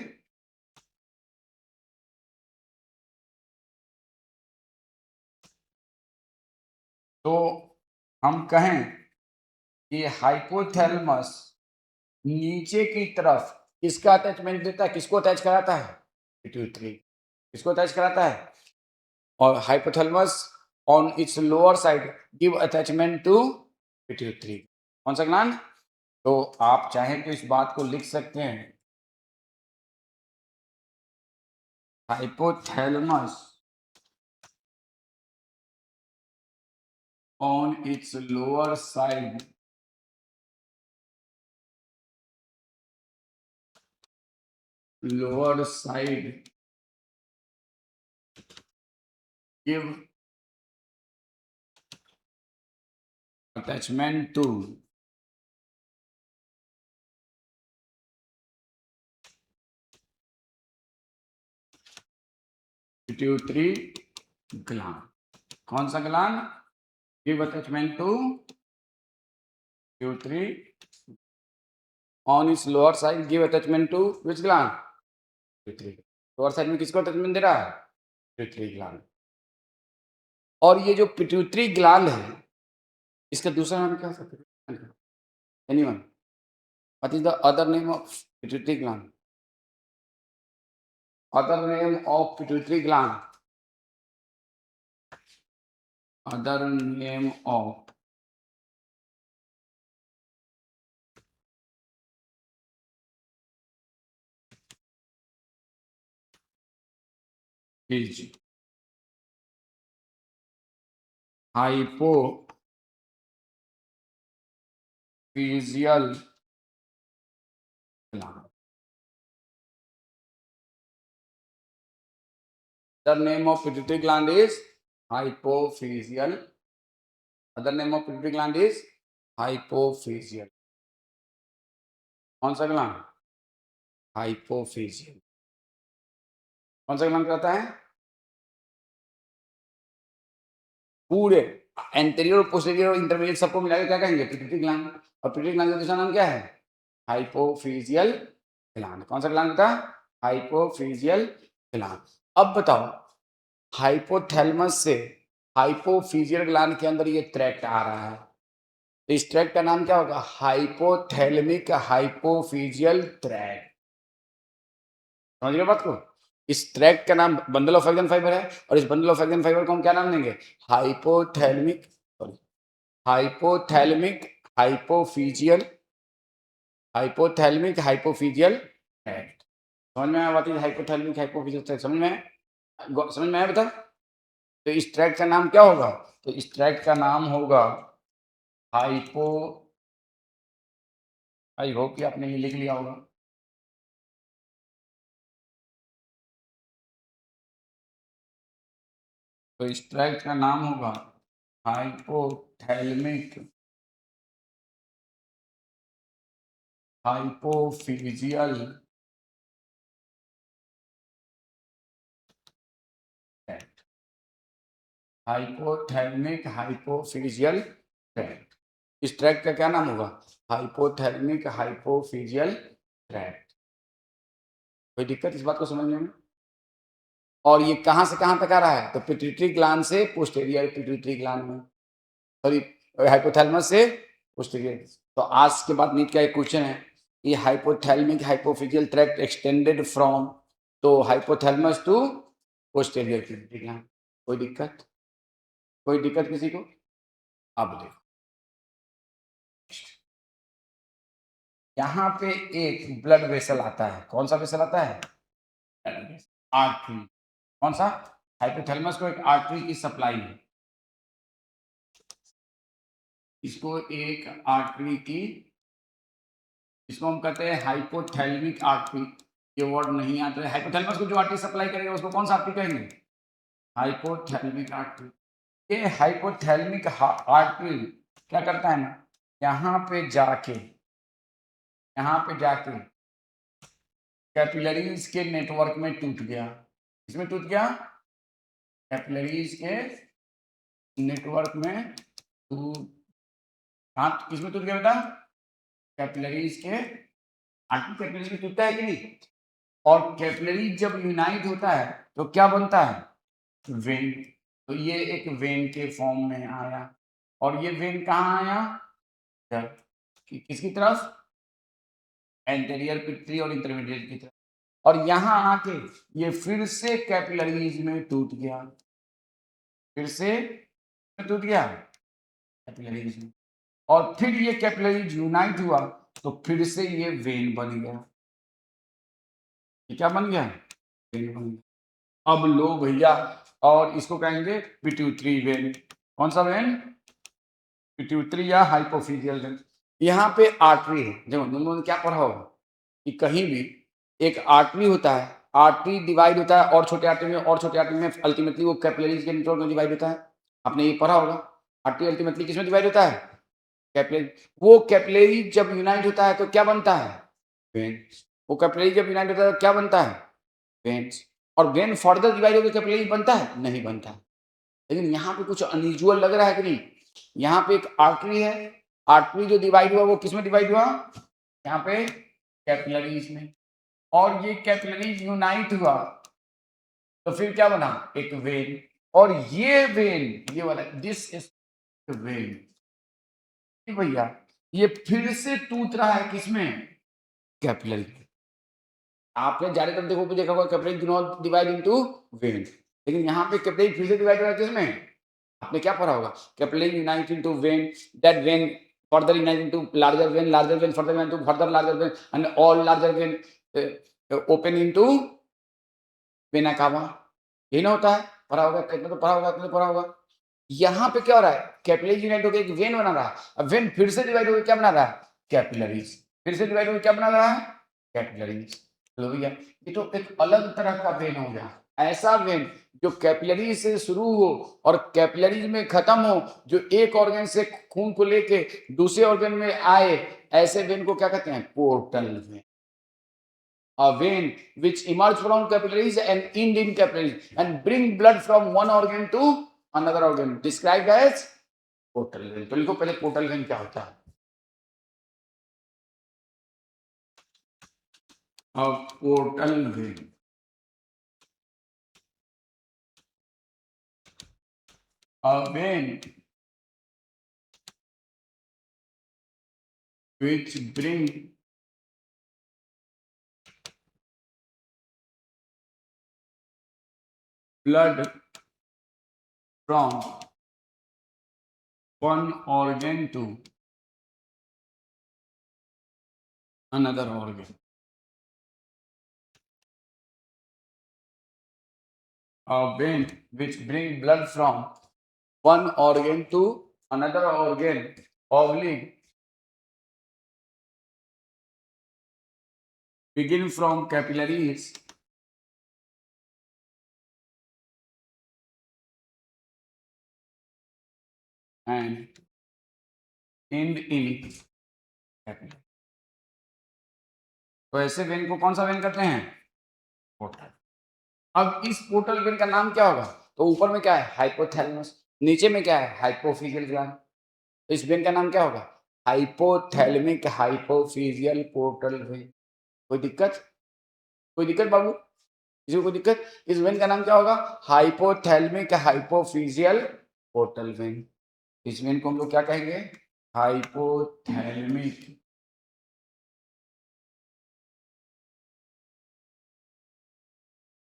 तो हम कहें कि हाइपोथैलेमस नीचे की तरफ किसका अटैचमेंट देता है? किसको अटैच कराता है? पिट्यूटरी। किसको अटैच कराता है? और hypothalamus on its lower side give attachment to pituitary. कौन सा ग्लैंड? तो आप चाहें तो इस बात को लिख सकते हैं, hypothalamus on its lower side give attachment to pituitary gland। कौन सा gland? give attachment to pituitary on its lower side give attachment to which gland? pituitary। Lower side में किसको अटैचमेंट दे रहा है? Pituitary gland. और ये जो पिट्यूटरी ग्लैंड है, इसका दूसरा नाम क्या हो सकता है? Anyone? What is the other name of pituitary gland? Other name of pituitary gland, other name of is hypophyseal gland। The name of pituitary gland is hypophyseal। Other name of pituitary gland is hypophyseal। कौन सा gland? Hypophyseal. कौन सा gland कहता है? पूरे anterior और posterior और intermediate सबको मिलाकर क्या कहेंगे? Pituitary gland. और पिट्यूटरी ग्लैंड का दूसरा नाम क्या है? Hypophyseal gland. कौन सा ग्लैंड था? Hypophyseal gland. अब बताओ, हाइपोथैलेमस से हाइपोफिजियल ग्लैंड के अंदर ये ट्रैक्ट आ रहा है, तो इस ट्रैक्ट का नाम क्या होगा? Hypothalamic hypophyseal tract. समझ गए बात को? इस ट्रैक्ट का नाम बंडल ऑफ एक्सन फाइबर है, और इस बंडल ऑफ एक्सन फाइबर को हम क्या नाम देंगे? Hypothalamic, sorry, hypothalamic hypophyseal, hypothalamic hypophyseal tract. समझ में आया बात? हाइपोथैलेमिक हाइपोफिजियल ट्रैक्ट समझ में? समझ में आया बता? तो इस ट्रैक्ट का नाम क्या होगा? तो इस ट्रैक्ट का नाम होगा हाइपो, आई होप कि आपने ये लिख लिया होगा। तो इस ट्रैक्ट का नाम होगा hypothalamic hypophyseal tract. Hypothalamic hypophyseal tract. इस ट्रैक्ट का क्या नाम होगा? Hypothalamic hypophyseal tract. कोई दिक्कत इस बात को समझने में? और ये कहां से कहां तक आ रहा है? तो पिट्यूटरी ग्लैंड से पोस्टीरियर पिट्यूटरी ग्लैंड में, सॉरी, हाइपोथैलेमस से पोस्टीरियर। तो आज के बाद नीट का एक क्वेश्चन है, ये hypothalamic hypophyseal tract extended from, तो hypothalamus to posterior pituitary gland. कोई दिक्कत? कोई दिक्कत किसी को? अब देखो, यहाँ पे एक ब्लड वेसल आता है। कौन सा वेसल आता है? आर्टरी। कौन सा? हाइपोथैलेमस को एक आर्टरी की सप्लाई है। इसको एक आर्टरी की, इसको हम कहते हैं हाइपोथैलेमिक आर्टरी। ये वर्ड नहीं आता है। हाइपोथैलेमस को जो आर्टरी सप्लाई करेगा उसको कौन सा आर्टरी कहेंगे? Hypothalamic artery. ये हाइपोथैलेमिक आर्टरी क्या करता है ना, यहाँ पे जाके कैपिलरीज के नेटवर्क में टूट गया। इसमें टूट गया, कैपिलरीज के नेटवर्क में टूट। हाँ, किसमें टूट गया बेटा? कैपिलरीज के। आर्टरी कैपिलरीज में टूटता है कि नहीं? और कैपिलरी जब यूनाइट होता है तो क्या बनता है? वेन। तो ये एक वेन के फॉर्म में आया। और ये वेन कहाँ आया? किसकी तरफ? एंटेरियर पिट्यूटरी और इंटरमीडिएट की तरफ। और यहां आके ये फिर से कैपिलरीज में टूट गया। फिर से टूट गया कैपिलरीज में। और फिर ये कैपिलरीज यूनाइट हुआ तो फिर से ये वेन बन गया। ये क्या बन गया? वेन बन गया। अब लो भैया, और इसको कहेंगे पिट्यूटरी वेन। कौन सा वेन? पिट्यूटरी या हाइपोफिजियल वेन। यहाँ पे आर्टरी है। देखो तुम लोगों ने क्या पढ़ा होगा कि कहीं भी एक आर्टरी होता है, आर्टरी डिवाइड होता है और छोटे आर्टरी में, और छोटे आर्टरी में अल्टीमेटली वो कैपिलरीज के नेटवर्क में डिवाइड होता है। आपने ये पढ़ा होगा। आर्टरी अल्टीमेटली किसमें डिवाइड होता है? कैपिलरी। वो कैपिलरी जब यूनाइट होता है तो क्या बनता है? वेन्स। वो कैपिलरी जब यूनाइट होता है तो क्या बनता है? वेन्स। और वेन फर्दर डिवाइड होकर कैपिलरी बनता है? नहीं बनता। लेकिन यहाँ पे कुछ अनयूजुअल लग रहा है कि नहीं? यहाँ पे एक आर्टरी है, आर्टरी जो डिवाइड हुआ वो किसमें डिवाइड हुआ? यहाँ पे कैपिलरीज में। और ये कैपिलरीज यूनाइट हुआ तो फिर क्या बना? एक वेन। और ये वेन, ये वाला, दिस इज वेन भैया, ये फिर से टूट रहा है किसमें? कैपिलरी। आपने ज्यादातर देखा होगा capillary do not divide into when, लेकिन यहाँ पे कैपिलरी फिर से डिवाइड हो रहा है किसमें? आपने क्या पढ़ा होगा? Capillary unite into when, that when further unite into larger vein further unite into further larger vein, and all larger vein open into vena cava। यही ना होता है? पढ़ा होगा, इतना तो पढ़ा होगा, इतना तो पढ़ा होगा। यहाँ पे क्या हो रहा है? कैपिलरी यूनाइट होकर एक वेन बना रहा है। अब वेन फिर से डिवाइड होकर क्या बना रहा है? कैपिलरीज। फिर से डिवाइड होकर क्या बना रहा है? कैपिलरीज। लो भैया, ये तो एक अलग तरह का वेन हो गया। ऐसा वेन जो कैपिलरी से शुरू हो और कैपिलरीज में खत्म हो, जो एक ऑर्गन से खून को लेके दूसरे ऑर्गन में आए, ऐसे वेन को क्या कहते हैं? Portal vein. A vein which emerge from capillaries and end in capillaries and bring blood from one organ to another organ described as portal vein। तो लिखो पहले पोर्टल वेन क्या होता है। अब portal vein, a vein which bring blood from one organ to another organ। A vein which bring blood from one organ to another organ oblique begin from capillaries and end in capillary। तो ऐसे when को कौन सा when कहते हैं? Portal. अब इस portal vein का नाम क्या होगा? तो ऊपर में क्या है? हाइपोथैलेमस। नीचे में क्या है? Hypophyseal gland. तो इस वेन का नाम क्या होगा? Hypothalamic hypophyseal portal when. कोई दिक्कत? कोई दिक्कत बाबू? किसी को कोई दिक्कत? इस वेन का नाम क्या होगा? Hypothalamic hypophyseal portal vein. इस वेन को हम लोग क्या कहेंगे? Hypothalamic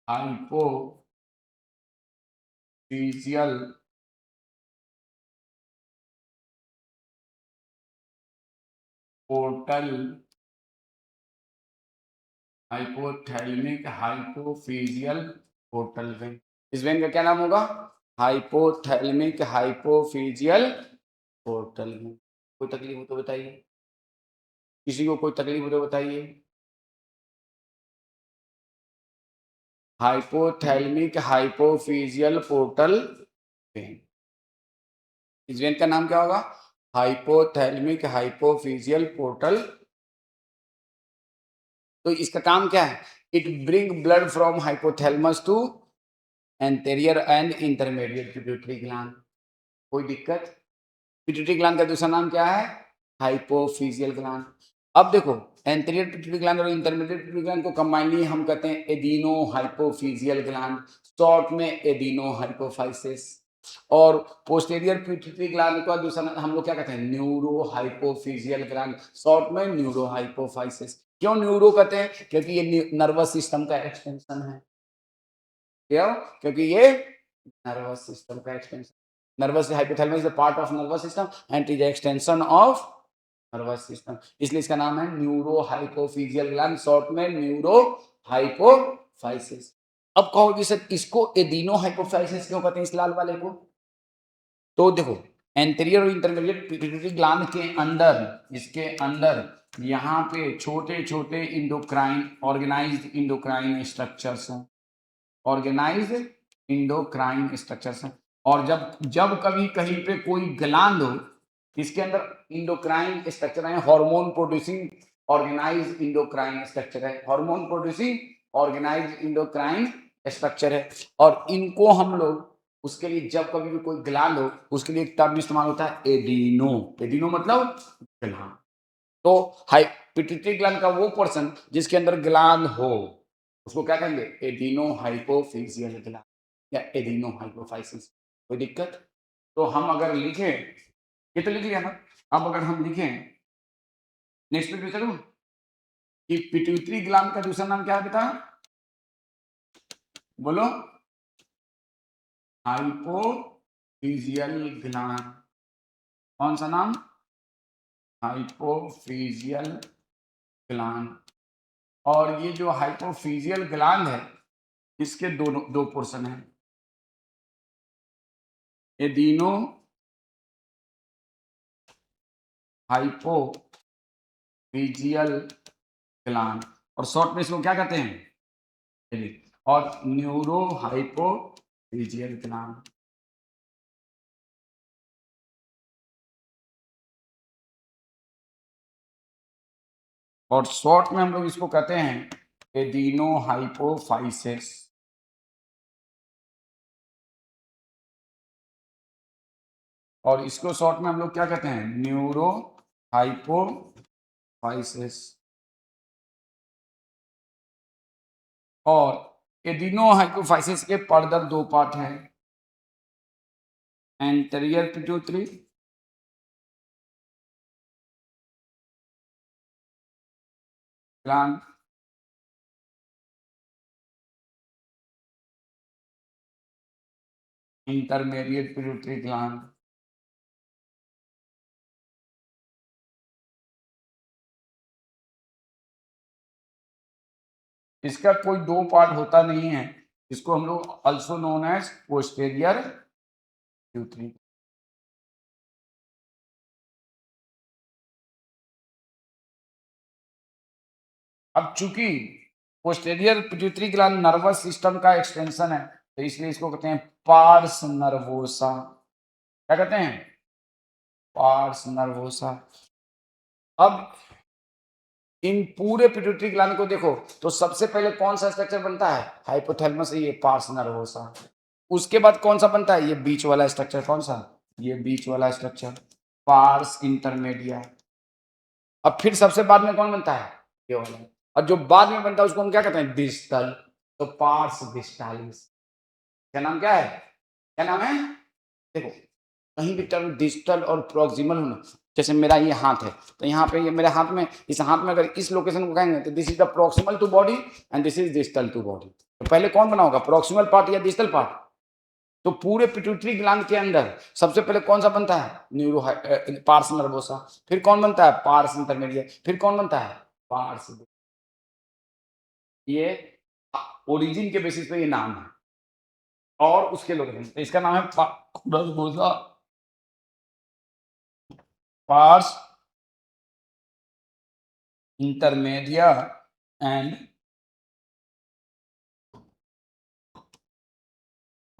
hypophyseal portal hypothalamic hypophyseal portal vein. इस वेन का क्या नाम होगा? Hypothalamic hypophyseal portal when. कोई तकलीफ हो तो बताइए, किसी को कोई तकलीफ हो तो बताइए। Hypothalamic hypophyseal portal vein. इस वेन का नाम क्या होगा? Hypothalamic hypophyseal portal. तो इसका काम क्या है? It bring blood from hypothalamus to anterior and intermediate pituitary gland. कोई दिक्कत? पिट्यूटरी ग्लैंड का दूसरा नाम क्या है? Hypophyseal gland. अब देखो, एंटेरियर पिट्यूटरी ग्लैंड और इंटरमीडिएट पिट्यूटरी ग्लैंड को कंबाइनली हम कहते हैं एडिनो हाइपोफिजियल ग्लैंड, शॉर्ट में एडिनो हाइपोफाइसिस। और पोस्टेरियर पिट्यूटरी ग्लैंड का दूसरा हम लोग क्या कहते हैं? न्यूरो हाइपोफिजियल ग्लैंड, शॉर्ट में न्यूरो हाइपोफाइसिस। क्यों न्यूरो कहते हैं? क्योंकि ये नर्वस सिस्टम का एक्सटेंशन है। क्यों? क्योंकि ये नर्वस सिस्टम का extension. Nervous hypothalamus is a part of nervous system and is extension of nervous system, इसलिए इसका नाम है न्यूरो हाइपोफिजियल ग्लैंड, शॉर्ट में न्यूरो हाइपोफाइसिस। अब कहोगे सर इसको एडिनो हाइपोफाइसिस क्यों कहते हैं, इस लाल वाले को? तो देखो, एंटीरियर और इंटरमीडिएट पिट्यूटरी ग्लैंड के अंदर, इसके अंदर यहाँ पे छोटे छोटे इंडोक्राइन, ऑर्गेनाइज्ड इंडोक्राइन स्ट्रक्चर्स हैं, ऑर्गेनाइज्ड इंडोक्राइन स्ट्रक्चर्स हैं। और जब जब कभी कहीं पे कोई ग्लैंड हो, इसके अंदर इंडोक्राइन स्ट्रक्चर है, hormone producing organised endocrine structure है, hormone producing organised endocrine structure है। और इनको हम लोग उसके लिए जब कभी भी कोई ग्लैंड हो, उसके लिए एक टर्म इस्तेमाल होता है एडिनो। एडिनो मतलब ग्लैंड। तो हाई पिट्यूटरी ग्लैंड का वो पर्सन जिसके अंदर ग्लैंड हो, उसको क्या कहेंगे? एडिनो हाइपोफिजियल ग्लैंड या एडिनो हाइपोफाइसिस। कोई दिक्कत? तो हम अगर लिखें, ये तो लिख लिया ना। अब अगर हम लिखें, नेक्स्ट पे चलूं कि पिट्यूटरी ग्लैंड का दूसरा नाम क्या है बेटा? बोलो। Hypophyseal gland. कौन सा नाम? Hypophyseal gland. और ये जो हाइपोफिजियल ग्लैंड है, इसके दो पोर्शन है, एडिनो हाइपोफिजियल ग्लैंड, और शॉर्ट में इसको क्या कहते हैं? और न्यूरो हाइपोफिजियल ग्लैंड। और शॉर्ट में हम लोग इसको कहते हैं एडिनो हाइपोफाइसिस। और इसको शॉर्ट में हम लोग क्या कहते हैं? Neuro hypophysis. और एडिनो हाइपोफाइसिस के फर्दर दो पार्ट हैं, anterior pituitary gland, intermediate pituitary gland. इसका कोई दो पार्ट होता नहीं है, इसको हम लोग also known as posterior pituitary. अब चूंकि posterior pituitary gland nervous system का एक्सटेंशन है, तो इसलिए इसको कहते हैं पार्स नर्वोसा। क्या कहते हैं? Pars nervosa. अब इन पूरे पिट्यूटरी ग्लैंड को देखो, तो सबसे पहले कौन सा स्ट्रक्चर बनता है? हाइपोथैलेमस से ये पार्स नर्वोसा। उसके बाद कौन सा बनता है? ये बीच वाला स्ट्रक्चर। कौन सा? ये बीच वाला स्ट्रक्चर, पार्स इंटरमीडिया। अब फिर सबसे बाद में कौन बनता है? ये वाला। और जो बाद में बनता है उसको हम क्या कहते हैं? डिस्टल। तो पार्स डिस्टालिस। क्या नाम क्या है? क्या नाम है? देखो, कहीं भी टर्म डिजिटल और प्रॉक्सिमल होना, जैसे मेरा ये हाथ है, तो यहाँ पे ये मेरे हाथ में, इस हाथ में अगर इस लोकेशन को कहेंगे तो this is the proximal to body and this is digital to body. तो पहले कौन बना होगा? प्रॉक्सिमल पार्ट या डिजिटल पार्ट? तो पूरे पिट्यूटरी ग्लैंड के अंदर सबसे पहले कौन सा बनता है? Neuro pars nervosa. फिर कौन बनता है? Pars intermediate. फिर कौन बनता है? पार्स ये ओरिजिन के बेसिस पे ये नाम है और उसके लोकेशन। तो इसका नाम है pars intermedia and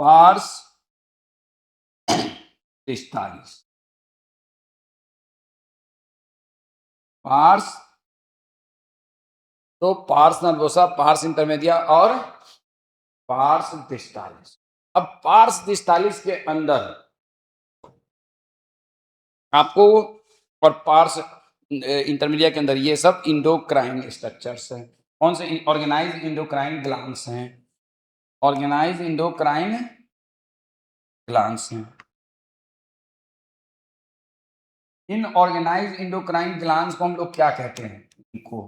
pars distalis. Pars, तो पार्स नर्वोसा, पार्स इंटरमीडिया और पार्स डिस्टालिस। अब पार्स डिस्टालिस के अंदर आपको और पार्स इंटरमीडिया के अंदर ये सब इंडोक्राइन स्ट्रक्चर्स हैं। कौन से? ऑर्गेनाइज इंडोक्राइन ग्लैंड्स हैं। ऑर्गेनाइज इंडोक्राइन ग्लैंड्स हैं। इन ऑर्गेनाइज इंडोक्राइन ग्लैंड्स को हम लोग क्या कहते हैं? इनको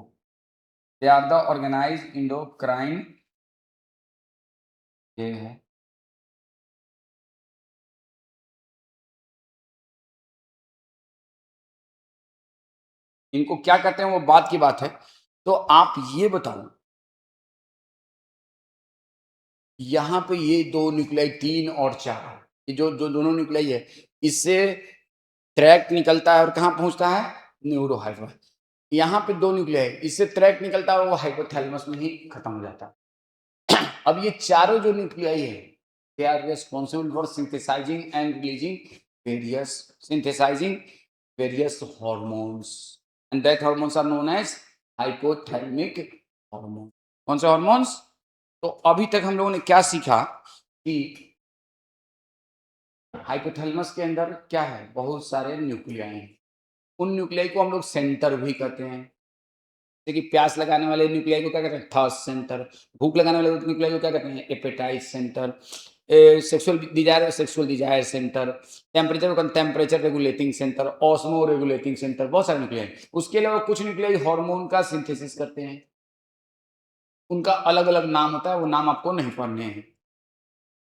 they are the organise endocrine, ये है इनको क्या कहते हैं वो बात की बात है। तो आप ये बताओ, यहाँ पे ये दो न्यूक्लियाई 3 और 4, ये जो जो दोनों न्यूक्लियाई है, इससे ट्रैक निकलता है और कहाँ पहुंचता है? न्यूरोहाइफर। यहाँ पे 2 न्यूक्लियाई, इससे ट्रैक निकलता है और वो हाइपोथैलेमस में ही खत्म हो जाता है। अब ये चारों जो न्यूक्लियाई है, they are responsible for synthesising and releasing various synthesising various hormones, and that hormones are known as hypothalamic hormone. कौन से हॉर्मोन्स? तो अभी तक हम लोगों ने क्या सीखा कि हाइपोथैलेमस के अंदर क्या है? बहुत सारे न्यूक्लियाई हैं। उन न्यूक्लियाई को हम लोग सेंटर भी कहते हैं। जैसे कि प्यास लगाने वाले न्यूक्लियाई को क्या कहते हैं? Thirst centre. भूख लगाने वाले न्यूक्लियाई को क्या कहते हैं? Appetite centre. Sexual desire centre. Temperature को temperature regulating centre, osmoregulating centre, बहुत सारे न्यूक्लियाई। उसके अलावा कुछ न्यूक्लियाई हार्मोन का सिंथेसिस करते हैं। उनका अलग अलग नाम होता है, वो नाम आपको नहीं पढ़ने हैं।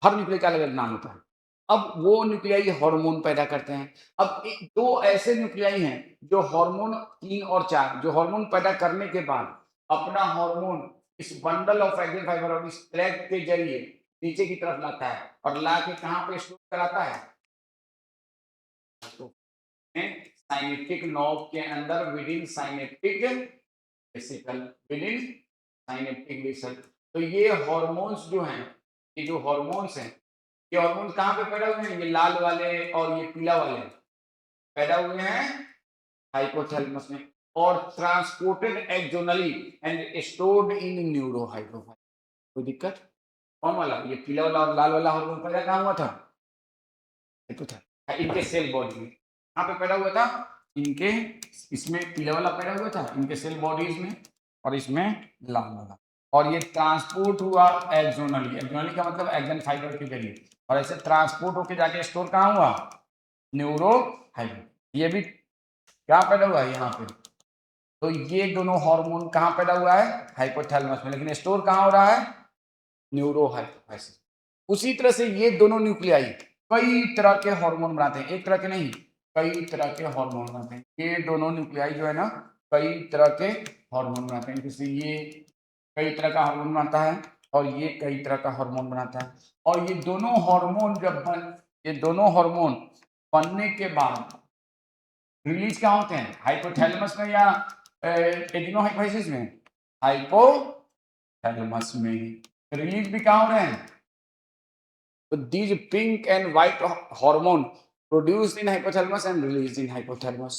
हर न्यूक्लियाई का अलग अलग नाम होता है। अब वो न्यूक्लियाई हार्मोन पैदा करते हैं। अब दो ऐसे न्यूक्लियाई हैं जो हार्मोन 3 और 4 जो हार्मोन पैदा करने के बाद अपना हार्मोन इस बंडल ऑफ एक्टिन फाइबर और इस ट्रैक के जरिए नीचे की तरफ लाता है और ला के कहाँ पे स्टोर कराता है? तो साइनेप्टिक नॉब के अंदर within synaptic vesicle, within synaptic vesicle. तो ये हार्मोन्स जो हैं, ये जो हार्मोन्स हैं, ये हार्मोन कहाँ पे पैदा हुए हैं? ये लाल वाले और ये पीला वाले पैदा हुए हैं हाइपोथैलेमस में और ट्रांसपोर्टेड एक्सोनली एंड स्टोर्ड इन न्यूरोहाइपोथैलेमस। कोई दिक्कत? कौन वाला? ये पीला वाला और लाल वाला हार्मोन पैदा कहाँ हुआ था? हाइपोथैलेमस, इनके सेल बॉडी में। कहाँ पे पैदा हुआ था? इनके, इसमें पीला वाला पैदा हुआ था इनके सेल बॉडीज में और इसमें लाल वाला। और ये ट्रांसपोर्ट हुआ एक्सोनली। एक्सोनली का मतलब एक्सन फाइबर के जरिए, और ऐसे ट्रांसपोर्ट होके जाके स्टोर कहाँ हुआ? Neuro hypo. ये भी क्या पैदा हुआ है यहाँ पे? तो ये दोनों हार्मोन कहाँ पैदा हुआ है? हाइपोथैलेमस में, लेकिन स्टोर कहाँ हो रहा है? Neuro hypothalamus. उसी तरह से ये दोनों न्यूक्लियाई कई तरह के हार्मोन बनाते हैं, एक तरह के नहीं, कई तरह के हार्मोन बनाते हैं। ये दोनों न्यूक्लियाई जो है ना, कई तरह के हार्मोन बनाते हैं। जैसे ये कई तरह का हार्मोन बनाता है और ये कई तरह का हार्मोन बनाता है। और ये दोनों हार्मोन ये दोनों हार्मोन बनने के बाद रिलीज कहाँ होते हैं? हाइपोथैलेमस में या एडिनोहाइपोफिसिस में? हाइपोथैलेमस में ही। रिलीज भी कहाँ हो रहे हैं? तो these pink and white hormone produced in hypothalamus and released in hypothalamus.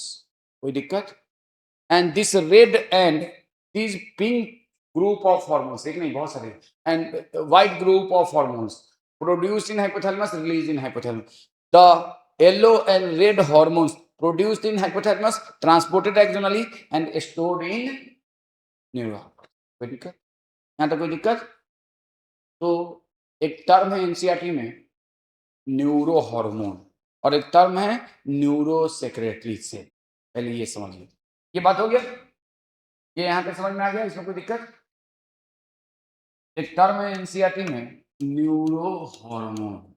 कोई दिक्कत? And this red and these pink group of hormones, एक नहीं बहुत सारे, and white group of hormones produced in hypothalamus, released in hypothalamus. The yellow and red hormones produced in hypothalamus, transported axonally and stored in neuron. कोई दिक्कत? यहाँ तक कोई दिक्कत? तो एक टर्म है एनसीईआरटी में न्यूरो हार्मोन और एक टर्म है न्यूरो सेक्रेटरी सेल। पहले ये समझिए, ये बात हो गया, ये यहाँ पे समझ में आ गया, इसमें कोई दिक्कत? एक टर्म है एनसीईआरटी में neuro hormone.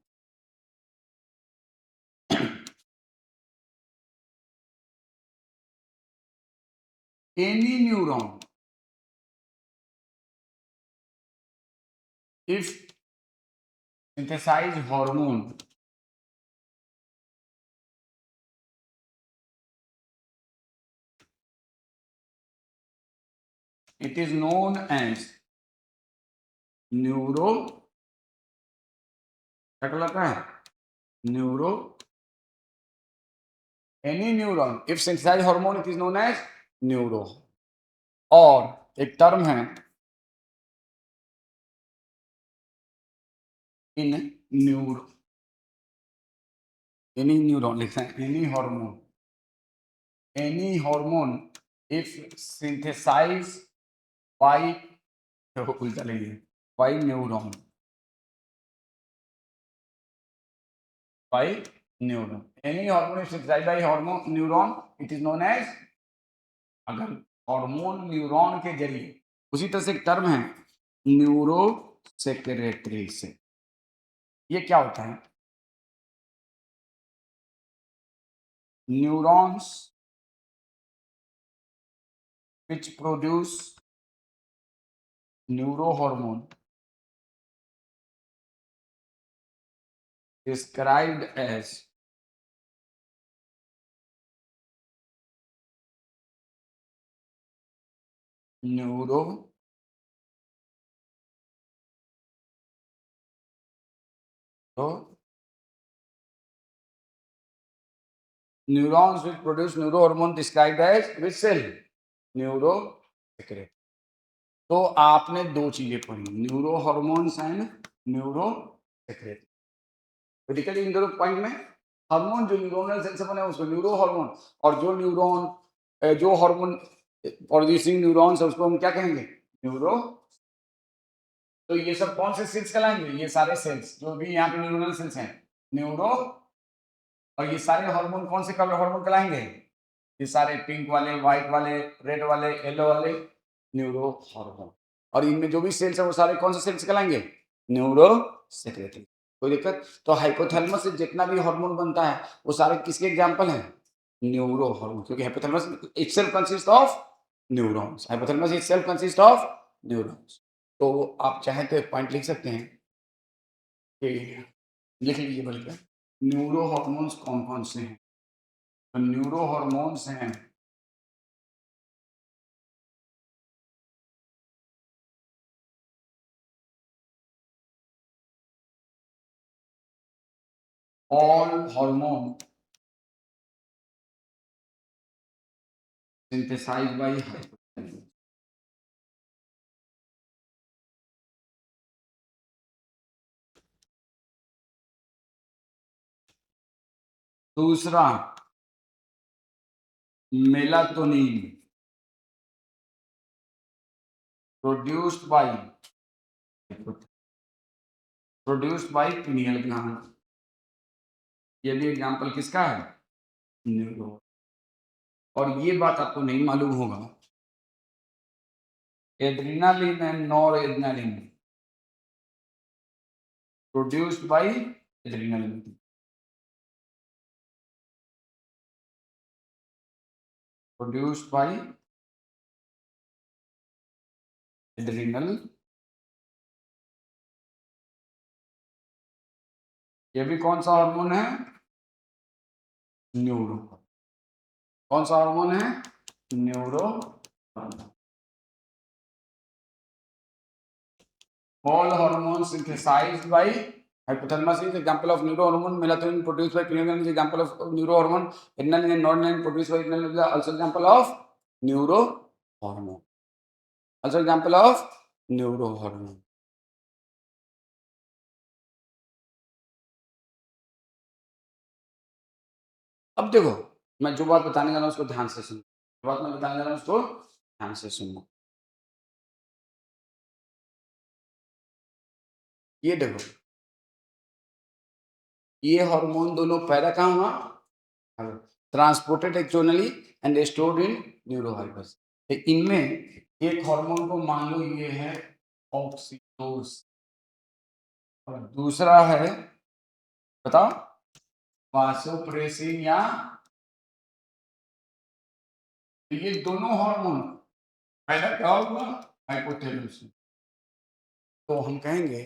Any neuron if synthesized hormone it is known as neuro क्या कहलाता है neuro any neuron if synthesize hormone it is known as neuro और एक टर्म है इन न्यूरो एनी न्यूरॉन लिखते हैं any hormone if synthesize by उल्टा लिखिए by neuron by neuron. Any hormone is synthesized by hormone neuron, it is known as अगर hormone neuron के जरिए उसी तरह से एक टर्म है न्यूरो सेक्रेटरी से ये क्या होता है neurons which produce neurohormone described as neuro neurons which produce neurohormone described as which cell neurosecretory तो आपने दो चीजें पढ़ी neurohormones and neurosecretory basically इन दोनों पॉइंट में हार्मोन जो न्यूरोनल सेल से बने उसको न्यूरो हार्मोन और जो न्यूरॉन जो हार्मोन प्रोड्यूसिंग न्यूरॉन्स है उसको हम क्या कहेंगे न्यूरो तो ये सब कौन से सेल्स कहलाएंगे ये सारे सेल्स जो भी यहाँ पे न्यूरोनल सेल्स हैं न्यूरो और ये सारे हार्मोन कौन से हार्मोन कहलाएंगे ये सारे पिंक वाले व्हाइट वाले रेड वाले येलो वाले न्यूरो हार्मोन और इनमें जो भी सेल्स है वो सारे कौन से सेल्स कहलाएंगे न्यूरो सेक्रेटरी कोई दिक्कत तो हाइपोथैलेमस से जितना भी हार्मोन बनता है वो सारे किसके एग्जांपल हैं न्यूरो हार्मोन क्योंकि hypothalamus itself consist of neurons hypothalamus itself consist of neurons तो आप चाहे तो एक पॉइंट लिख सकते हैं कि लिख लीजिए बल्कि न्यूरो हार्मोन्स कौन कौन से हैं तो न्यूरो हार्मोन्स हैं all hormone synthesized by hypothalamus दूसरा melatonin produced by pineal gland ये भी एग्जांपल किसका है न्यूरो और ये बात आपको नहीं मालूम होगा adrenaline and nor adrenaline produced by adrenaline produced by adrenal ये भी कौन सा हार्मोन है न्यूरो कौन सा हार्मोन है neuro all hormones synthesized by hypothalamus is example of neurohormone melatonin produced by pineal gland is example of neurohormone adrenaline and noradrenaline produced by adrenal is also example of neurohormone also example of neurohormone अब देखो मैं जो बात बताने जा रहा हूं उसको ध्यान से सुनो जो बात मैं बताने जा रहा हूं उसको ध्यान से सुनो ये देखो ये हार्मोन दोनों पैदा कहाँ हुआ transported externally and stored in neurohypophysis इनमें एक हार्मोन को मान लो ये है ऑक्सीटोसिन और दूसरा है बताओ वासोप्रेसिन या ये दोनों हार्मोन पैदा क्या होगा हाइपोथैलेमस तो हम कहेंगे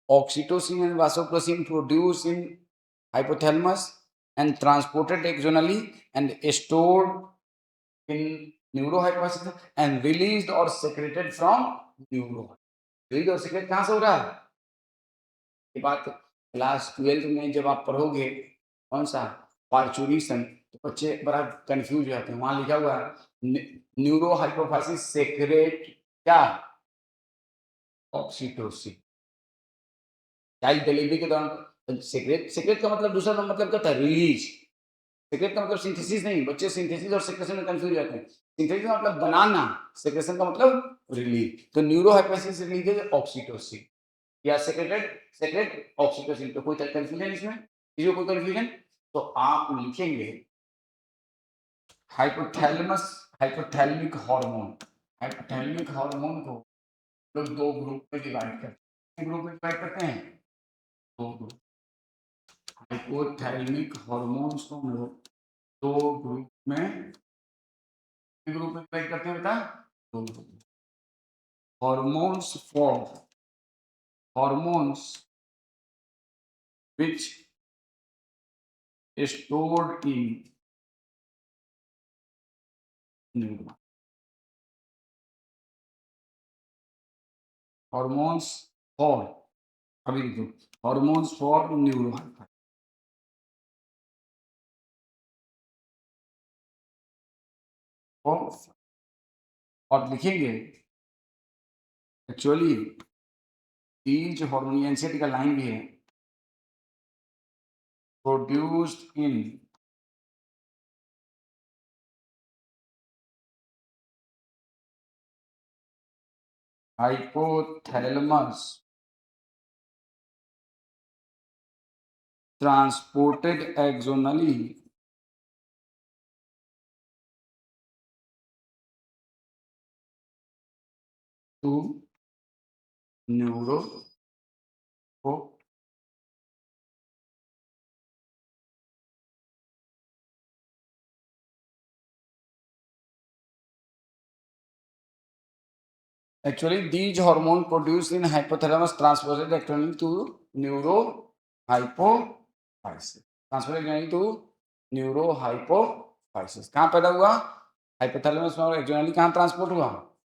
oxytocin and vasopressin produced in hypothalamus and transported axonally and stored in neurohypophysis and released or secreted from neuro. release और secret कहाँ से हो रहा है? ये बात क्लास 12 में जब आप पढ़ोगे कौन सा पार्चुरेशन, तो बच्चे बड़ा कंफ्यूज हो जाते हैं। वहां लिखा हुआ है न्यूरो हाइपोफाइसिस सेक्रेट क्या? ऑक्सीटोसिन। चाइल्ड डिलीवरी के दौरान सेक्रेट, सेक्रेट का मतलब दूसरा मतलब क्या होता है? रिलीज। सेक्रेट का मतलब सिंथेसिस नहीं, बच्चे सिंथेसिस और सेक्रेशन में कंफ्यूज रहते हैं। सिंथेसिस का मतलब बनाना, सेक्रेशन का मतलब रिलीज। तो न्यूरो हाइपोफाइसिस रिलीज है ऑक्सीटोसिन या सेक्रेटेड सेक्रेट ऑक्सीटोसिन। तो कोई कंफ्यूजन इसमें? किसी को कोई कंफ्यूजन? तो आप लिखेंगे hypothalamus, hypothalamic hormone. Hypothalamic hormone को लोग दो ग्रुप में डिवाइड करते हैं। ग्रुप में डिवाइड करते हैं दो ग्रुप। हाइपोथैलेमिक हार्मोन्स को हम लोग दो ग्रुप में डिवाइड करते हैं। बेटा दो group. Hormones for hormones which stored in neuron. Hormones for अभी देखो hormones for neuron और लिखेंगे एक्चुअली तीन जो हार्मोन एनसीईआरटी का लाइन भी है, produced in hypothalamus transported axonally to neuro actually these hormone produced in hypothalamus transported axonally to neurohypophysis. Transported axonally to neurohypophysis. कहाँ पैदा हुआ? हाइपोथैलेमस में। और एक्सोनली कहाँ ट्रांसपोर्ट हुआ?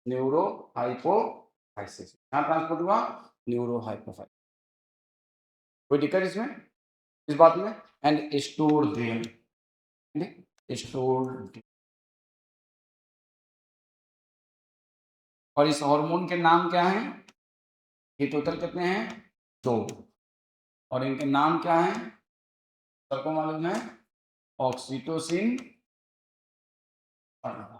न्यूरोहाइपोफाइसिस। कहाँ ट्रांसपोर्ट हुआ? न्यूरोहाइपोफाइसिस। कोई दिक्कत इसमें, इस बात में? And store there, store. और इस हार्मोन के नाम क्या हैं? ये टोटल कितने हैं? दो। और इनके नाम क्या हैं? सबको मालूम है, ऑक्सीटोसिन और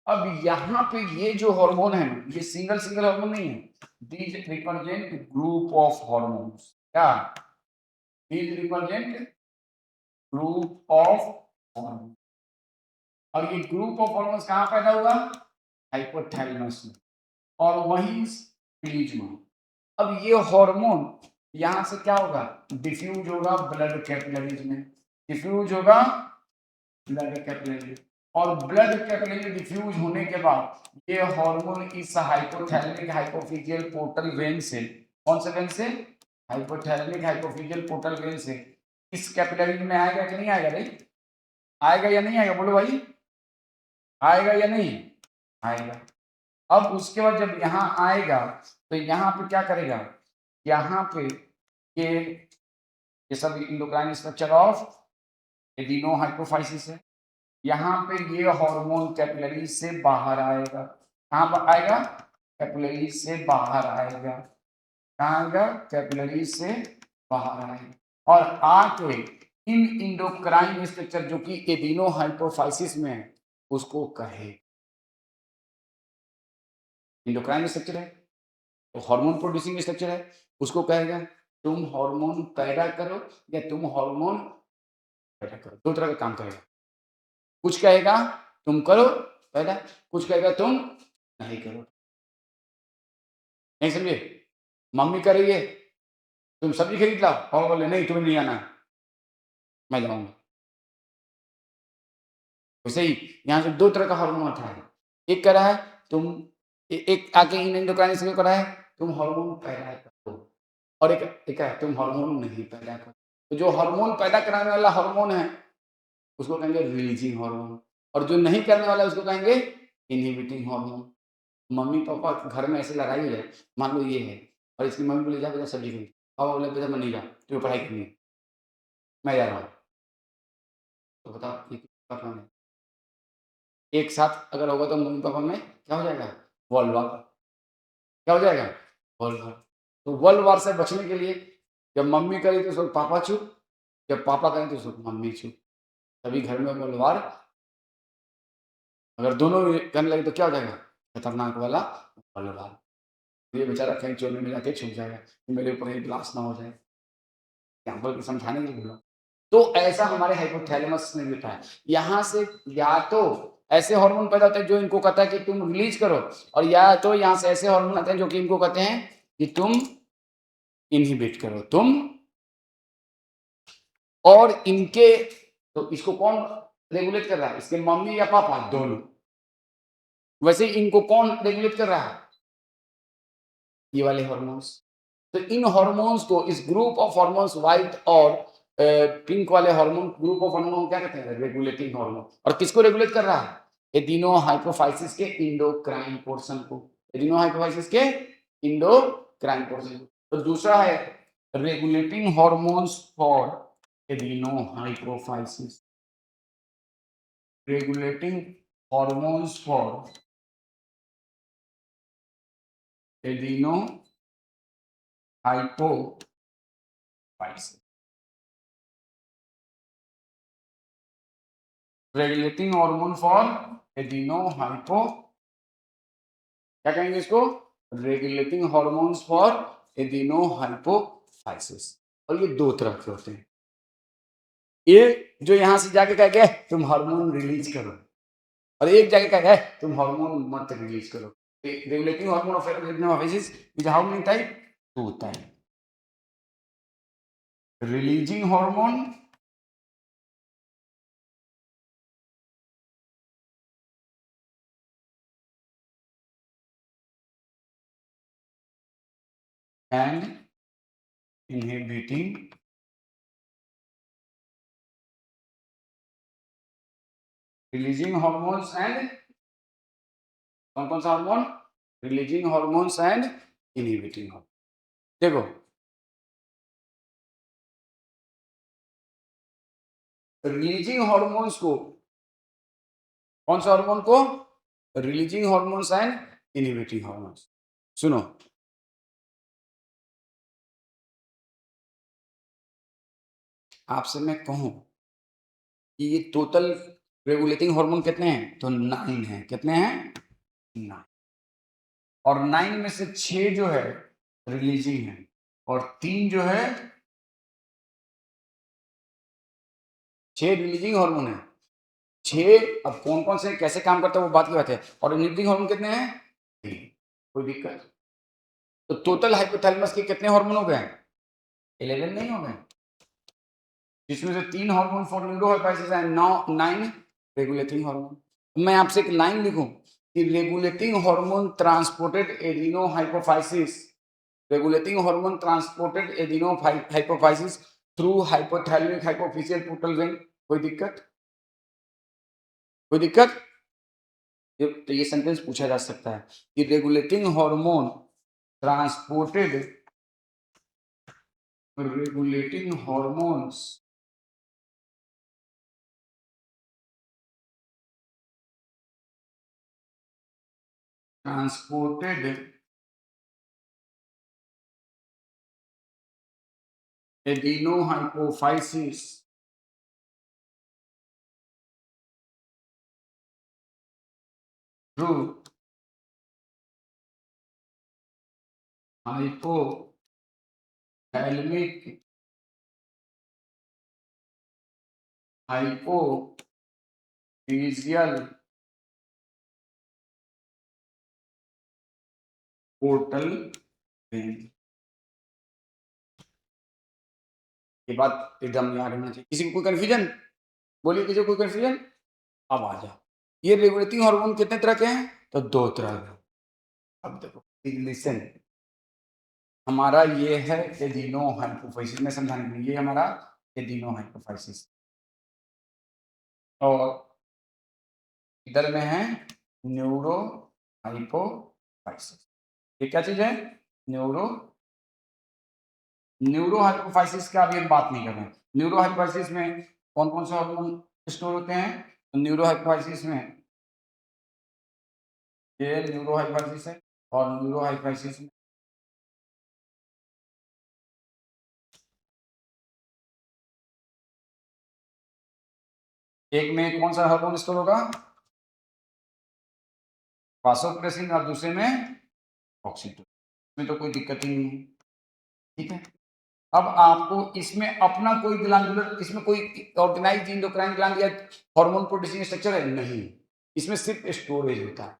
अब यहाँ पे ये जो हार्मोन है ना, ये सिंगल सिंगल हार्मोन नहीं है। These represent group of hormones. क्या? These represent group of hormone. और ये ग्रुप ऑफ हार्मोन्स कहाँ पैदा हुआ? हाइपोथैलेमस में, और वहीं रिलीज हुआ। अब ये हार्मोन यहां से क्या होगा? डिफ्यूज होगा ब्लड कैपिलरीज में। डिफ्यूज होगा ब्लड कैपिलरी, और ब्लड कैपिलरी डिफ्यूज होने के बाद ये हार्मोन इस हाइपोथैलेमिक हाइपोफिजियल पोर्टल वेन से, कौन से वेन से? हाइपोथैलेमिक हाइपोफिजियल पोर्टल वेन से इस कैपिलरी में आएगा कि नहीं आएगा? भाई आएगा या नहीं आएगा? बोलो भाई, आएगा या नहीं आएगा? अब उसके बाद जब यहाँ आएगा तो यहाँ पे क्या करेगा? यहाँ पे ये सब endocrine structure of adeno hypophysis है। यहाँ पे ये हार्मोन कैपिलरी से बाहर आएगा। कहाँ पर आएगा? कैपिलरी से बाहर आएगा। कहाँ आएगा? कैपिलरी से बाहर आएगा और आके इन इंडोक्राइन स्ट्रक्चर जो कि एडिनो हाइपोफाइसिस में है उसको कहे। इंडोक्राइन स्ट्रक्चर है तो हार्मोन प्रोड्यूसिंग स्ट्रक्चर है, उसको कहेगा तुम हार्मोन पैदा करो या तुम हार्मोन पैदा करो। दो तरह का काम करेगा। कुछ कहेगा तुम करो पैदा, कुछ कहेगा तुम नहीं करो। नहीं समझे? मम्मी कर रही है, तुम सब्जी खरीद लाओ, और बोले नहीं तुम्हें नहीं आना, मैं जाऊंगा। वैसे ही यहाँ से दो तरह का हार्मोन आता है। एक कह रहा है तुम एक आके इन एंडोक्राइनस को कह रहा है तुम हार्मोन पैदा करो, और एक है तुम हार्मोन नहीं पैदा करो। तो जो हार्मोन पैदा कराने वाला हार्मोन है उसको कहेंगे रिलीजिंग हार्मोन, और जो नहीं करने वाला उसको कहेंगे इनहिबिटिंग हार्मोन। मम्मी पापा घर में ऐसे लड़ाई हो जाए, मान लो ये है और इसकी मम्मी बोले जा बेटा सब्जी खरीद, पापा बोले बेटा मैं नहीं जा, तुम्हें पढ़ाई करनी है, मैं जा रहा हूँ। तो बताओ ये किसका प्लान है? एक साथ अगर होगा तो मम्मी पापा में क्या हो जाएगा? World war. क्या हो जाएगा? World war. तो वर्ल्ड वार से बचने के लिए जब मम्मी करी तो उस वक्त पापा चुप, जब पापा करें तो उस वक्त मम्मी चुप, तभी घर में वर्ल्ड वार। अगर दोनों करने लगे तो क्या हो जाएगा? खतरनाक वाला वर्ल्ड वार। ये बेचारा कहीं चोरी में जाके छुप जाएगा कि मेरे ऊपर ये ब्लास्ट ना हो जाए, एग्जाम्पल को समझाने के लिए बोला। तो ऐसा हमारे हाइपोथैलेमस में होता है। यहाँ से या तो ऐसे हार्मोन पैदा होते हैं जो इनको कहता है कि तुम रिलीज करो, और या तो यहाँ से ऐसे हार्मोन आते हैं जो कि इनको कहते हैं कि तुम इनहिबिट करो तुम। और इनके तो इसको कौन रेगुलेट कर रहा है? इसके मम्मी या पापा? दोनों। वैसे इनको कौन रेगुलेट कर रहा है? ये वाले हार्मोन्स। तो इन हार्मोन्स को, इस ग्रुप ऑफ हार्मोन्स व्हाइट और पिंक वाले हार्मोन ग्रुप ऑफ हार्मोन को क्या कहते हैं? Regulating hormone. और किसको रेगुलेट कर रहा है? एडिनो हाइपोफाइसिस के इंडोक्राइन पोर्शन को, एडिनो हाइपोफाइसिस के इंडोक्राइन पोर्शन को। तो दूसरा है regulating hormones for adeno hypophysis, regulating hormones for adenohypophysis, regulating hormone for adenohypo, क्या कहेंगे इसको? regulating hormones for adenohypophysis। और ये दो तरह के होते हैं। ये जो यहां से जाके कह गए तुम हार्मोन रिलीज करो, और एक जगह कह गए तुम हार्मोन मत रिलीज करो। Regulating hormone of adenohypophysis is how many type? Two type. Releasing hormone and inhibiting releasing hormones and कौन कौन सा हार्मोन? Releasing hormones and inhibiting hormone. देखो रिलीजिंग हार्मोन्स को, कौन सा हार्मोन को? Releasing hormones and inhibiting hormones. सुनो, आपसे मैं कहूं कि ये टोटल रेगुलेटिंग हार्मोन कितने हैं? तो 9 हैं। कितने हैं? 9। और 9 में से 6 जो है रिलीजिंग है, और 3 जो है 6 रिलीजिंग हार्मोन है। 6 अब कौन कौन से कैसे काम करते हैं वो बात की बात है। और इनहिबिटिंग हार्मोन कितने हैं? 3। कोई दिक्कत? तो टोटल हाइपोथैलेमस के कितने हार्मोन हो गए? 11 नहीं हो गए, जिसमें से 3 hormone for neurohypophysis and 9 regulating hormone. मैं आपसे एक लाइन लिखूं कि regulating hormone transported adeno hypophysis, regulating hormone transported adenohypophysis through hypothalamic hypophyseal portal vein। कोई दिक्कत? कोई दिक्कत? तो ये सेंटेंस पूछा जा सकता है कि regulating hormone transported, regulating hormones transported adenohypophysis through hypothalamic hypophyseal portal vein। ये बात एकदम याद होना चाहिए। किसी को कोई कंफ्यूजन? बोलिए, किसी को कोई कंफ्यूजन? अब आ जाओ, ये रेगुलेटिंग हार्मोन कितने तरह के हैं? तो 2 तरह के। अब देखो, लिसन, हमारा ये है एडिनो हाइपोफाइसिस में समझाने के लिए, ये हमारा एडिनो हाइपोफाइसिस और इधर में है न्यूरो हाइपोफाइसिस। ये क्या चीज है? न्यूरो न्यूरो हाइपोफाइसिस का अभी हम बात नहीं कर रहे हैं। न्यूरो हाइपोफाइसिस में कौन कौन से हार्मोन स्टोर होते हैं? तो न्यूरो हाइपोफाइसिस में ये न्यूरो हाइपोफाइसिस है और न्यूरो हाइपोफाइसिस में एक में कौन सा हार्मोन स्टोर होगा? वासोप्रेसिन और दूसरे में ऑक्सीटोसिन। में तो कोई दिक्कत ही नहीं है, ठीक है। अब आपको इसमें अपना कोई ग्लैंडुलर, इसमें कोई ऑर्गेनाइज्ड एंडोक्राइन ग्लैंड या हार्मोन प्रोड्यूसिंग स्ट्रक्चर है नहीं, इसमें सिर्फ स्टोरेज होता है।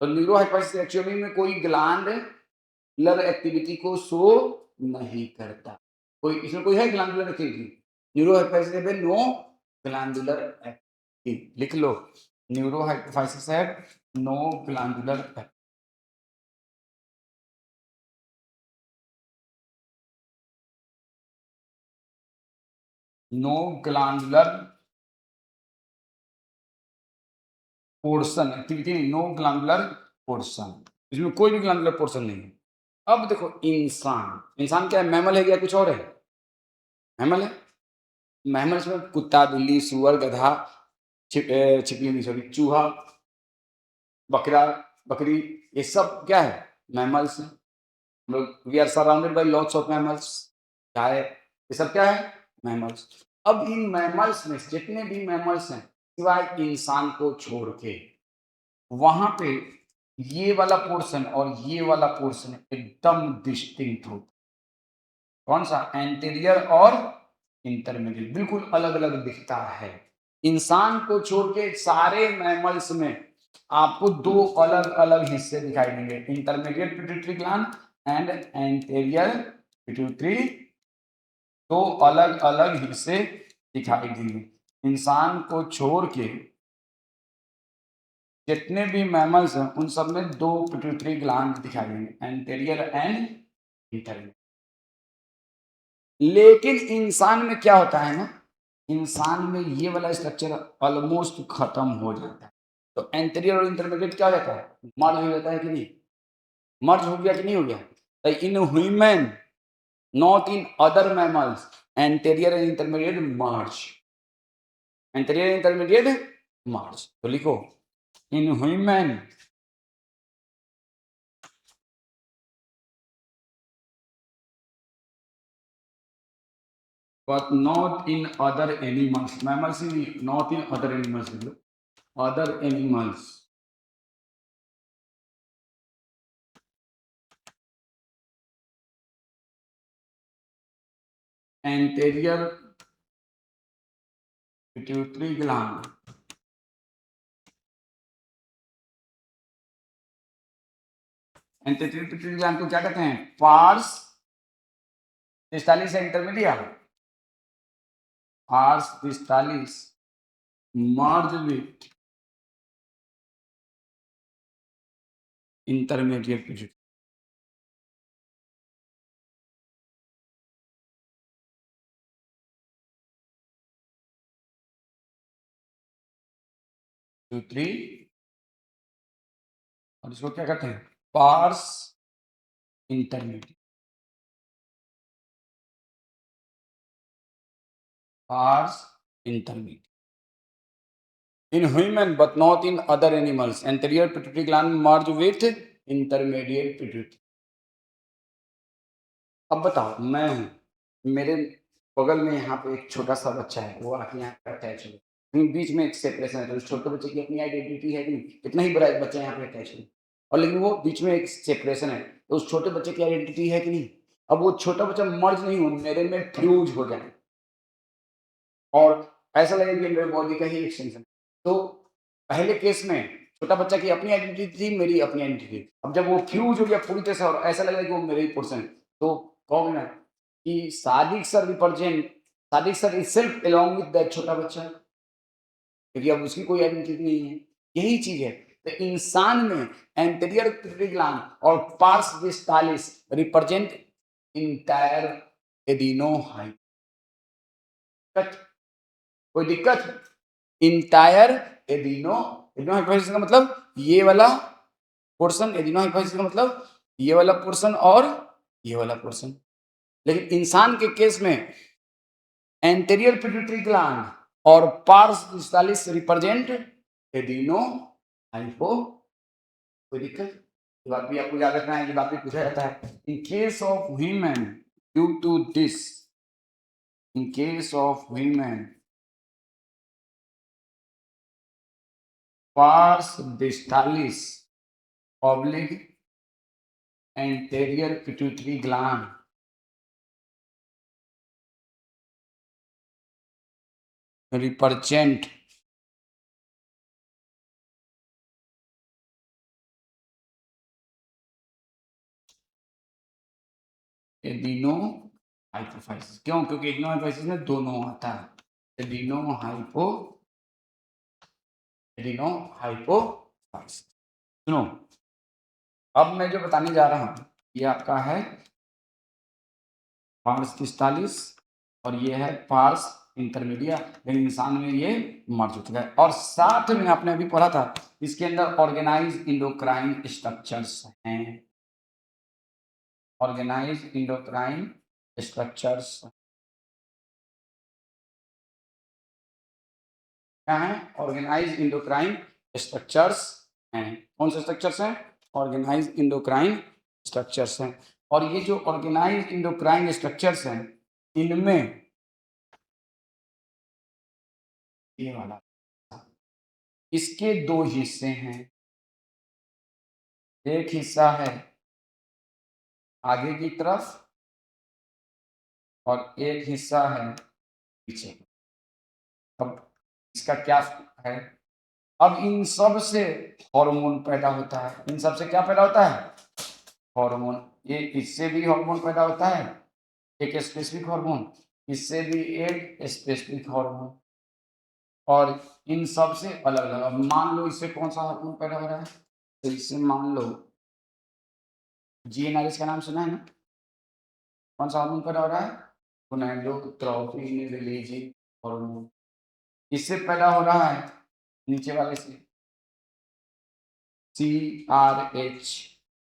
तो न्यूरोहाइपोफाइसिस एक्चुअली में कोई ग्लैंडुलर एक्टिविटी को शो नहीं करता। कोई इसमें कोई है ग्लैंडुलर एक्टिविटी? न्यूरोहाइपोफाइसिस में नो ग्लैंडुलर एक्टिविटी, लिख लो, न्यूरोहाइपोफाइसिस है no glandular, no glandular portion activity नहीं, नो ग्लैंडुलर पोर्शन, इसमें कोई भी ग्लैंडुलर पोर्शन नहीं है। अब देखो, इंसान क्या है? मैमल है या कुछ और है? मैमल है। मैमल्स में कुत्ता, बिल्ली, सुअर, गधा, छिपी नहीं, सॉरी, चूहा, बकरा, बकरी, ये सब क्या है? मैमल्स। हम लोग we are surrounded by lots of mammals, गाय, ये सब क्या है? मैमल्स। अब इन मैमल्स में जितने भी मैमल्स हैं सिवाय इंसान को छोड़ के, वहां पे ये वाला पोर्शन और ये वाला पोर्शन एकदम डिस्टिंक्ट हो। कौन सा? एंटीरियर और इंटरमीडिएट, बिल्कुल अलग अलग दिखता है। इंसान को छोड़ के सारे मैमल्स में आपको दो अलग अलग हिस्से दिखाई देंगे, intermediate pituitary gland and anterior pituitary, दो अलग अलग हिस्से दिखाई देंगे। इंसान को छोड़ के जितने भी मैमल्स हैं उन सब में दो पिट्यूटरी ग्लैंड दिखाई देंगे, एंटीरियर एंड इंटरमीडिएट। लेकिन इंसान में क्या होता है ना, इंसान में ये वाला स्ट्रक्चर ऑलमोस्ट खत्म हो जाता है। तो एंटीरियर और इंटरमीडिएट क्या हो जाता है? मर्ज हो जाता है कि नहीं? मर्ज हो गया कि नहीं हो गया? तो in human, not in other mammals, anterior and intermediate merge, anterior intermediate merge. तो लिखो, in human but not in other animals, mammals ही नहीं, not in other animals, other animals, anterior pituitary gland, anterior pituitary gland को क्या कहते हैं? Pars distalis intermedia, pars distalis merge with intermediate pituitary. Pituitary, और इसको क्या कहते हैं? Pars intermediate, pars intermediate. In human but not in other animals, anterior pituitary gland merge with intermediate pituitary। अब बताओ, मैं हूँ, मेरे बगल में यहाँ पे एक छोटा सा बच्चा है, वो आके यहाँ पे अटैच हो गया, लेकिन बीच में एक सेपरेशन है, तो उस छोटे बच्चे की अपनी आइडेंटिटी है कि नहीं? कितना ही बड़ा एक बच्चा यहाँ पे अटैच है, और लेकिन वो बीच में एक सेपरेशन है, तो उस छोटे बच्चे की आइडेंटिटी है कि नहीं? अब वो छोटा बच्चा मर्ज नहीं हो, मेरे में फ्यूज हो जाए और ऐसा लगे कि मेरे बॉडी का ही एक्सटेंशन। तो पहले केस में छोटा बच्चा की अपनी आइडेंटिटी थी, मेरी अपनी आइडेंटिटी थी। अब जब वो फ्यूज हो गया पूरी तरह से और ऐसा लग रहा है कि वो मेरे ही पोर्शन है, तो कहोगे ना कि Sadiq sir represent, Sadiq sir is self along with that छोटा बच्चा। क्योंकि अब उसकी कोई आइडेंटिटी नहीं है। यही चीज है। तो इंसान में एंटीरियर पिट्यूटरी ग्लैंड और पार्स डिस्टालिस रिप्रेजेंट इंटायर एडिनोहाइट। कोई दिक्कत? इंटायर एडिनो एडिनोहाइपोथाइसिस का मतलब ये वाला पोर्शन, एडिनोहाइपोथाइसिस का मतलब ये वाला पोर्शन और ये वाला पोर्शन। लेकिन इंसान के केस में एंटीरियर पिट्यूटरी ग्लैंड और पार्स डिस्टालिस रिप्रेजेंट एडिनो हाइपो। कोई दिक्कत? ये बात भी आपको याद रखना है, ये बात भी पूछा जाता है। In case of human due to this, in case of human pars distalis oblique anterior pituitary gland represent adenohypophysis. क्यों? क्योंकि एडिनो हाइपोफाइसिस में दोनों आता है, एडिनो हाइपोफाइसिस। सुनो, अब मैं जो बताने जा रहा हूं ये आपका है पार्स डिस्टालिस और ये है पार्स इंटरमीडिया, लेकिन इंसान में ये मर चुका है। और साथ में आपने अभी पढ़ा था इसके अंदर ऑर्गेनाइज इंडोक्राइन स्ट्रक्चर्स हैं, ऑर्गेनाइज इंडोक्राइन स्ट्रक्चर्स क्या है? ऑर्गेनाइज इंडोक्राइन स्ट्रक्चर्स हैं। कौन से स्ट्रक्चर्स हैं? ऑर्गेनाइज इंडोक्राइन स्ट्रक्चर्स हैं। और ये जो ऑर्गेनाइज इंडोक्राइन स्ट्रक्चर्स हैं इनमें ये वाला इसके दो हिस्से हैं। एक हिस्सा है आगे की तरफ और एक हिस्सा है पीछे। अब इसका क्या है? अब इन सब से हार्मोन पैदा होता है। इन सब से क्या पैदा होता है? हार्मोन। ये इससे भी हार्मोन पैदा होता है, एक स्पेसिफिक हार्मोन, इससे भी एक स्पेसिफिक हार्मोन, और इन सब से अलग अलग। अब मान लो इससे कौन सा हार्मोन पैदा हो रहा है, तो इससे मान लो जीएनआरएच का नाम सुना है ना? कौन सा हार्मोन पैदा हो रहा है? Gonadotropin releasing hormone. इससे पैदा हो रहा है नीचे वाले से CRH,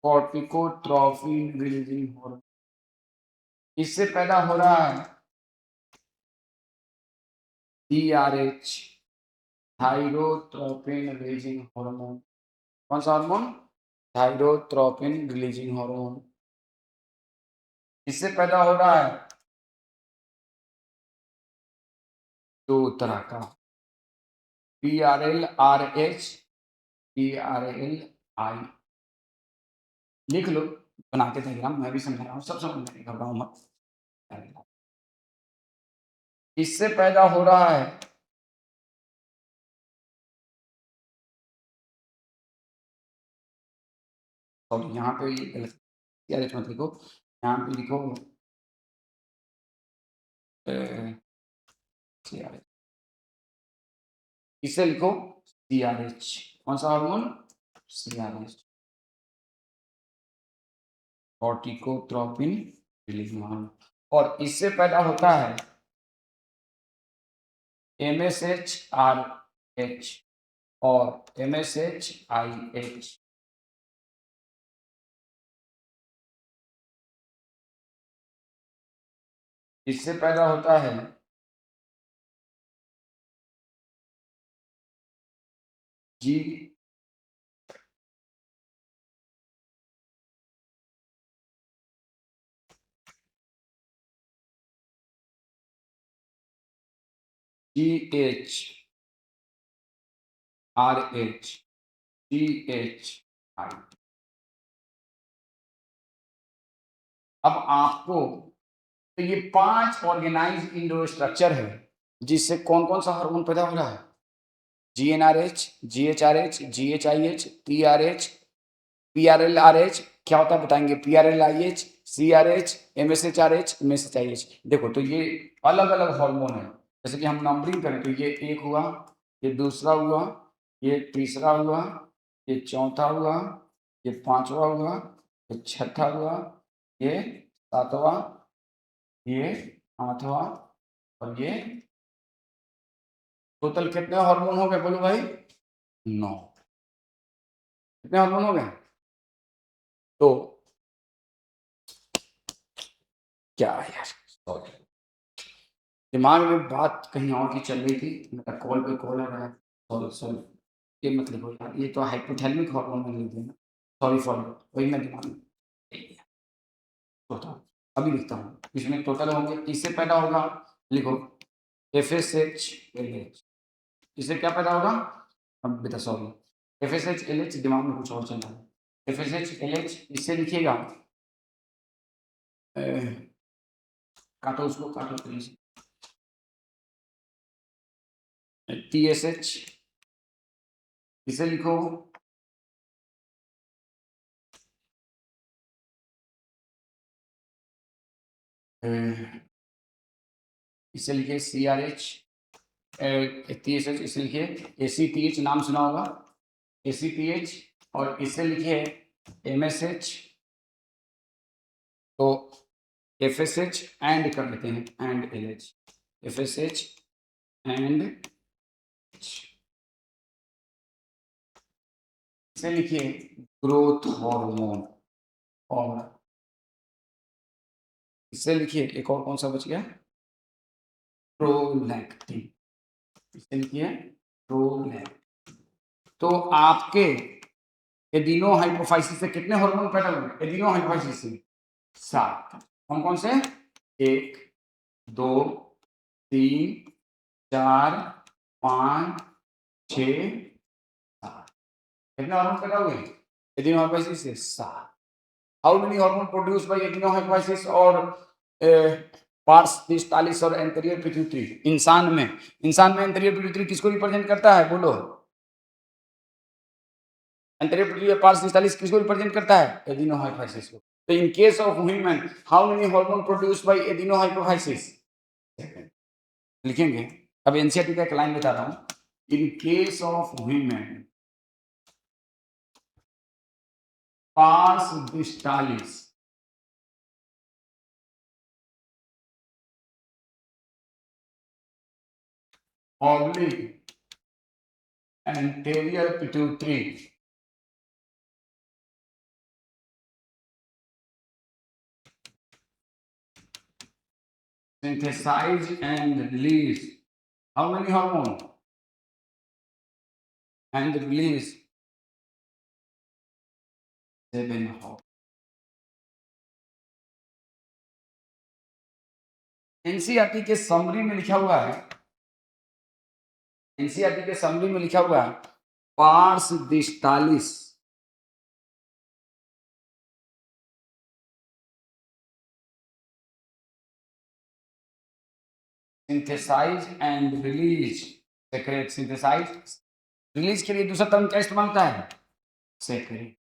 कॉर्टिकोट्रोपिन रिलीजिंग हार्मोन। इससे पैदा हो रहा है TRH, थायरोट्रोपिन रिलीजिंग हार्मोन। कौन सा हार्मोन? Thyrotropin releasing hormone. इससे पैदा हो रहा है दो तरह का, PRLRH, PRLI। लिख लो बना के डायग्राम, मैं भी समझा रहा हूँ, सब समझ में घबराओ मत। इससे पैदा हो रहा है और यहाँ पे ये गलत CRH मत लिखो, यहाँ पे लिखो CRH, इसे लिखो CRH। कौन सा hormone? CRH, corticotropin releasing hormone. और इससे पैदा होता है MSHRH और MSHIH। इससे पैदा होता है G GH RH GHI। अब आपको तो ये 5 ऑर्गेनाइज इंडो स्ट्रक्चर है जिससे कौन कौन सा हार्मोन पैदा हो रहा है? GnRH, GHRH, GHIH, TRH, PRLRH। क्या होता है बताएंगे? PRLIH, CRH, MSHRH, MSHIH। देखो तो ये अलग अलग हार्मोन है। जैसे कि हम नंबरिंग करें तो ये 1 हुआ, ये दूसरा हुआ, ये तीसरा हुआ, ये चौथा हुआ, ये पांचवा हुआ, ये छठा हुआ, ये सातवां, ये आठवां और ये टोटल कितने हार्मोन हो गए बोलो भाई? 9। कितने हार्मोन हो गए? तो क्या यार, सॉरी, दिमाग में बात कहीं और की चल रही थी, मेरा कॉल पे कॉल आ रहा है। सॉरी सॉरी, ये मत लिखो यार, ये तो हाइपोथैलेमिक हार्मोन में लिख देना। सॉरी फॉर वही मैं दिमाग में बताओ, अभी लिखता हूँ। इसमें टोटल होंगे, किससे पैदा होगा? लिखो FSH LH। इससे क्या पैदा होगा? अब बेटा सॉरी, FSH LH दिमाग में कुछ और चल रहा है। FSH LH इससे लिखिएगा, काटो उसको, काटो प्लीज। TSH इसे लिखो इसे लिखिए CRH, TSH इसे लिखिए ACTH, नाम सुना होगा ACTH, और इसे लिखिए MSH। तो FSH एंड कर लेते हैं, एंड LH, FSH एंड इसे लिखिए ग्रोथ हार्मोन, और इसे लिखिए एक और कौन सा बच गया? प्रोलैक्टिन। इसे लिखिए प्रोलैक्टिन। तो आपके एडिनो हाइपोफाइसिस से कितने हार्मोन पैदा हुए? एडिनो हाइपोफाइसिस से 7। कौन कौन से? 1, 2, 3, 4, 5, 6, 7। कितने हार्मोन पैदा हुए एडिनो हाइपोफाइसिस से? 7। How many hormone produce by adeno hypophysis और पार्स डिस्टालिस और एंटीरियर पिट्यूटरी? इंसान में एंटीरियर पिट्यूटरी किसको रिप्रेजेंट करता है बोलो? एंटीरियर पिट्यूटरी और पार्स डिस्टालिस किसको रिप्रेजेंट करता है? एडिनो हाइपोफाइसिस को। तो इन केस ऑफ ह्यूमन, how many hormone produce by adenohypophysis? लिखेंगे। अब एनसीईआरटी का एक लाइन बता रहा हूं, in case of human pars distalis oblique anterior pituitary synthesize and release how many hormone? And release 7 hormone. NCERT के समरी में लिखा हुआ है, एनसीईआरटी के समरी में लिखा हुआ है pars distalis synthesise and release secrete. Synthesise release के लिए दूसरा टर्म क्या इस्तेमाल होता है? Secrete.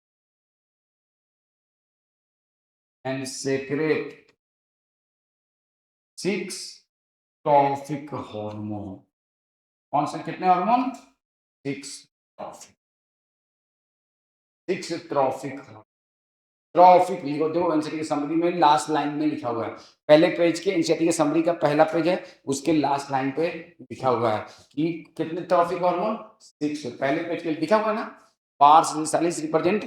And secrete 6 trophic hormone. कौन से कितने हार्मोन? 6 traffic, 6 traffic. ट्रॉफिक लिखो, देखो एनसीईआरटी की समरी में लास्ट लाइन में लिखा हुआ है, पहले पेज के एनसीईआरटी की समरी का पहला पेज है, उसके लास्ट लाइन पे लिखा हुआ है कि कितने ट्रॉफिक हार्मोन? 6। पहले पेज पे लिखा हुआ है ना, पार्स डिस्टालिस रिप्रेजेंट,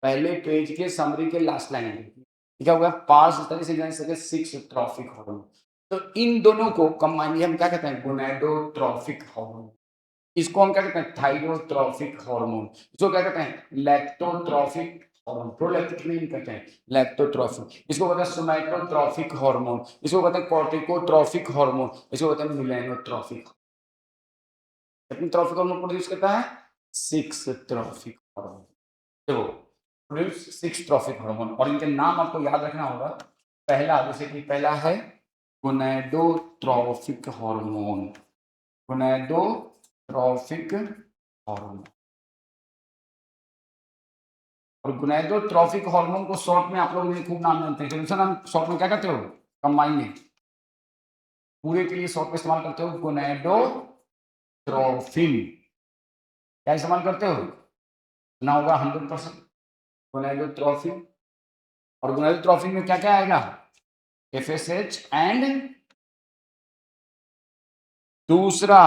पहले पेज के समरी के लास्ट लाइन में लिखा हुआ है पार्स डिस्टालिस 6 ट्रॉफिक हार्मोन। तो इन दोनों को कंबाइन हम क्या कहते हैं? गोनेडोट्रॉफिक हार्मोन। इसको हम क्या कहते हैं? थाइरोट्रॉफिक हार्मोन। इसको क्या कहते हैं? लैक्टोट्रॉफिक हार्मोन। प्रोलैक्टिन नहीं कहते हैं, लैक्टोट्रॉफिक। इसको कहते हैं सोमैटोट्रॉफिक हार्मोन। इसको कहते हैं कॉर्टिकोट्रॉफिक हार्मोन। इसको कहते हैं मिलेनोट्रॉफिक। कितने ट्रॉफिक हार्मोन प्रोड्यूस करता है? 6 ट्रॉफिक हार्मोन। देखो प्रोड्यूस 6 ट्रॉफिक हार्मोन, और इनके नाम आपको याद रखना होगा। पहला, जैसे कि पहला है गोनेडोट्रॉफिक हार्मोन, गोनेडोट्रॉफिक हार्मोन। और गोनेडोट्रॉफिक हार्मोन को शॉर्ट में आप लोग ने खूब नाम जानते हैं, हम शॉर्ट में क्या करते हो? कंबाइन में पूरे के लिए शॉर्ट में इस्तेमाल करते हो गोनेडोट्रॉफिक ट्रोफिन क्या इस्तेमाल करते हो? सुना होगा 100%। गोनाडोट्रोफिन। और गोनाडोट्रोफिन में क्या क्या आएगा? एफएसएच एंड दूसरा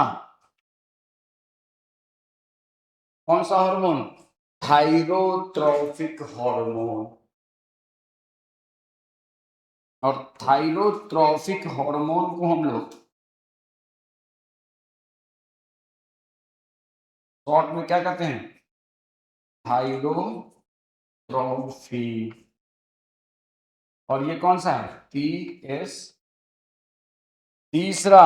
कौन सा हार्मोन? थायरोट्रोफिक हार्मोन। और थायरोट्रोफिक हार्मोन को हम लोग शॉर्ट में क्या कहते हैं? थायरोट्रोफिन। और ये कौन सा है? टीएस। तीसरा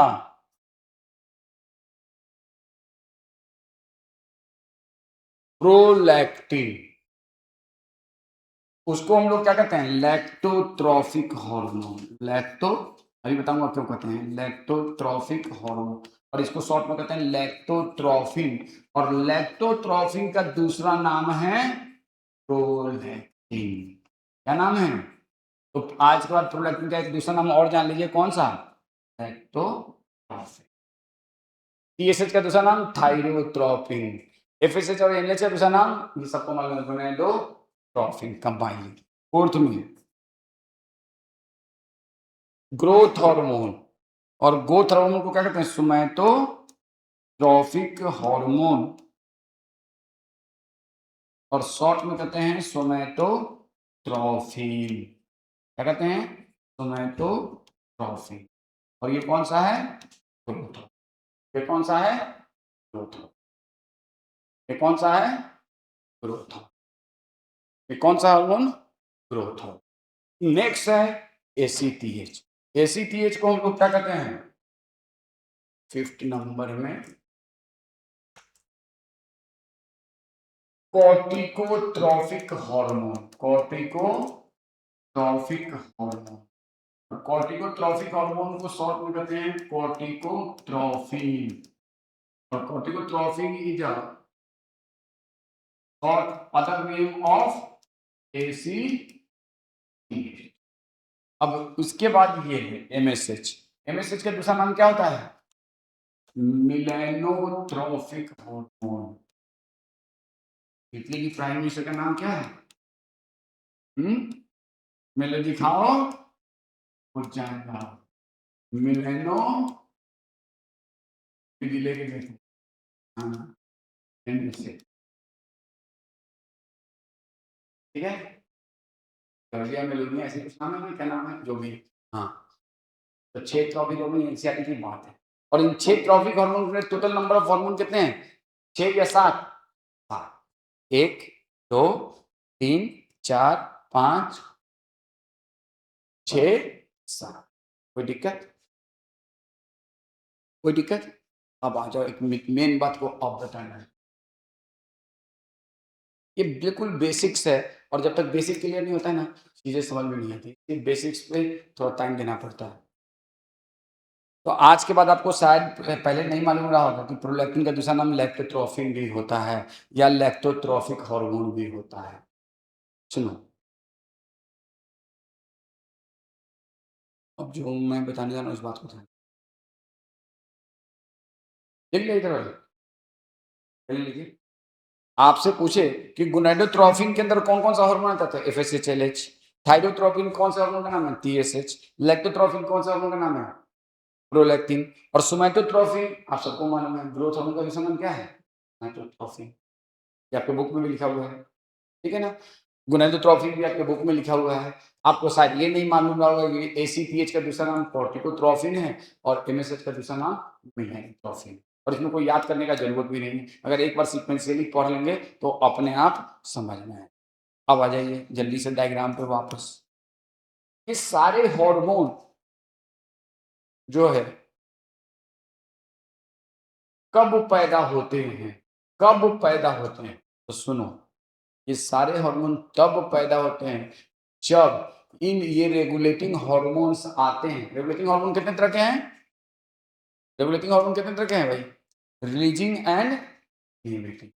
प्रोलैक्टिन। उसको हम लोग क्या कहते हैं? लैक्टोट्रोफिक हार्मोन। लैक्टो अभी बताऊंगा क्यों कहते हैं लैक्टोट्रोफिक हार्मोन। और इसको शॉर्ट में कहते हैं लैक्टोट्रोफिन। और लैक्टोट्रोफिन का दूसरा नाम है प्रोलैक्टिन। क्या नाम है? तो आज के बाद प्रोलैक्टिन का एक दूसरा नाम और जान लीजिए, कौन सा? लैक्टोट्रोफिन। टीएसएच का दूसरा नाम थायरोट्रोपिन। एफएसएच और एनएच का दूसरा नाम, ये सबको मालूम है, दो ट्रोफिन कंबाइन। फोर्थ में ग्रोथ हार्मोन। और ग्रोथ हार्मोन को क्या कहते हैं? सोमैटोट्रोफिक हार्मोन। और शॉर्ट में कहते हैं सोमैटोट्रोफिन। क्या कहते हैं? सोमैटोट्रोफिन। और ये कौन सा है? ग्रोथ। ये कौन सा है? ग्रोथ। ये कौन सा है? ग्रोथ। ये कौन सा हार्मोन? ग्रोथ। नेक्स्ट है एसीटीएच। एसीटीएच को हम लोग क्या कहते हैं? 50 नंबर में corticotrophic hormone. Corticotrophic hormone. Corticotrophic hormone को शॉर्ट में कहते हैं कॉर्टिकोट्रोफिन। और corticotrophin is a short other name of ACTH. अब उसके बाद ये है एमएसएच। एमएसएच का दूसरा नाम क्या होता है? मिलेनोट्रोफिक हार्मोन। इटली की प्राइम मिनिस्टर का नाम क्या है? मेले दिखाओ और जाएगा मिलेनो लेके गए थे। हाँ, एमएसएच। ठीक है। गर्जिया मेलोनिया ऐसे कुछ नाम है, क्या नाम है जो भी। हाँ, तो 6 ट्रॉफिक हार्मोन एनसीईआरटी की बात है। और इन 6 ट्रॉफिक हार्मोन में टोटल नंबर ऑफ हार्मोन कितने हैं? 6 या 7? 1 2 3 4 5 6 7। कोई दिक्कत? कोई दिक्कत? अब आ जाओ एक मेन बात को अब बताना है। ये बिल्कुल बेसिक्स है। और जब तक बेसिक क्लियर नहीं होता है ना, चीजें समझ में नहीं आती। ये बेसिक्स पे थोड़ा टाइम देना पड़ता है। तो आज के बाद आपको शायद पहले नहीं मालूम रहा होगा कि प्रोलैक्टिन का दूसरा नाम लैक्टोट्रोफिन भी होता है या लैक्टोट्रोफिक हार्मोन भी होता है। सुनो, अब जो मैं बताने जा रहा हूँ इस बात को ध्यान लिख लिया इधर वाले, पहले लिखिए। आपसे पूछे कि गोनाडोट्रोफिन के अंदर कौन कौन सा हार्मोन आता है? एफएसएच। थायरोट्रोपिन कौन सा हार्मोन का नाम है? टीएसएच। लैक्टोट्रोफिन कौन सा हार्मोन का नाम है? प्रोलैक्टिन। और सोमैटोट्रोफिन आप सबको मालूम है, ग्रोथ हार्मोन का दूसरा नाम क्या है? सोमैटोट्रोफिन। ये आपके बुक में भी लिखा हुआ है, ठीक है ना। गोनाडोट्रोफिन भी आपके बुक में लिखा हुआ है। आपको शायद ये नहीं मालूम रहा होगा कि एसीटीएच का दूसरा नाम कॉर्टिकोट्रोफिन है और एमएसएच का दूसरा नाम मिलेनोट्रोफिन। और इसमें कोई याद करने का जरूरत भी नहीं है। अगर एक बार सीक्वेंशियली पढ़ लेंगे तो अपने आप समझ में आए। अब आ जाइए जल्दी से डायग्राम पे वापस। ये सारे हार्मोन जो है कब पैदा होते हैं? कब पैदा होते हैं? तो सुनो, ये सारे हार्मोन तब पैदा होते हैं जब इन ये रेगुलेटिंग हार्मोन्स आते हैं। रेगुलेटिंग हार्मोन कितने तरह के हैं? रेगुलेटिंग हार्मोन कितने तरह के हैं भाई? Releasing and inhibiting.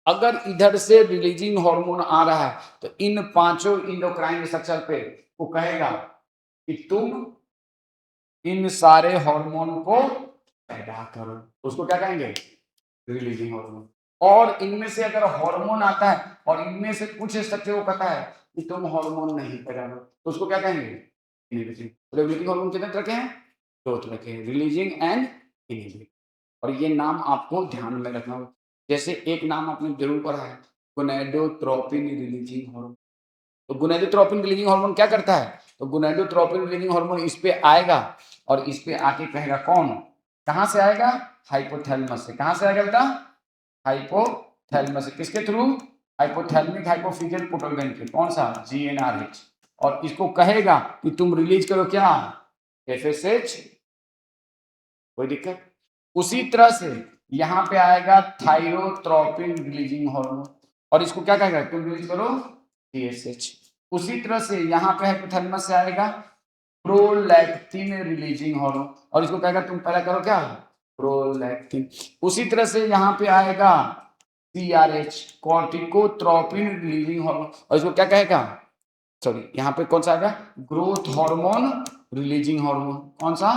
अगर इधर से रिलीजिंग हार्मोन आ रहा है तो इन पांचों इंडोक्राइन स्ट्रक्चर पे वो कहेगा कि तुम इन सारे हार्मोन को पैदा करो, उसको क्या कहेंगे? Releasing hormone. और इनमें से अगर हार्मोन आता है और इनमें से कुछ स्ट्रक्चर को कहता है कि तुम हार्मोन नहीं पैदा करो, तो उसको क्या कहेंगे? इनहिबिटिंग। रेगुलेटिंग हार्मोन कितने तरह के हैं? 2 तरह के हैं, रिलीजिंग एंड इनहिबिटिंग। और ये नाम आपको ध्यान में रखना होगा। जैसे एक नाम आपने जरूर पढ़ा है, गोनाडोट्रोपिन रिलीजिंग हार्मोन। तो गोनाडोट्रोपिन रिलीजिंग हार्मोन क्या करता है? तो गोनाडोट्रोपिन रिलीजिंग हार्मोन इस पे आएगा और इस पे आके कहेगा कौन? कहाँ से आएगा? हाइपोथैलेमस से। कहाँ से आएगा बेटा? हाइपोथैलेमस से। किसके थ्रू? हाइपोथैलेमिक हाइपोफिजियल पोटोगन के। कौन सा? GnRH। और इसको कहेगा कि तुम रिलीज करो क्या? FSH। कोई दिक्कत? उसी तरह से यहाँ पे आएगा थायरोट्रोपिन रिलीजिंग हार्मोन और इसको क्या कहेगा? तुम रिलीज करो TSH। उसी तरह से यहाँ पे हाइपोथैलेमस से आएगा प्रोलैक्टिन रिलीजिंग हार्मोन और इसको कहेगा तुम पहले करो क्या? प्रोलैक्टिन। उसी तरह से यहाँ पे आएगा CRH कॉर्टिकोट्रोपिन रिलीजिंग हार्मोन और इसको क्या कहेगा? सॉरी, यहाँ पे कौन सा आएगा? Growth hormone releasing hormone. कौन सा?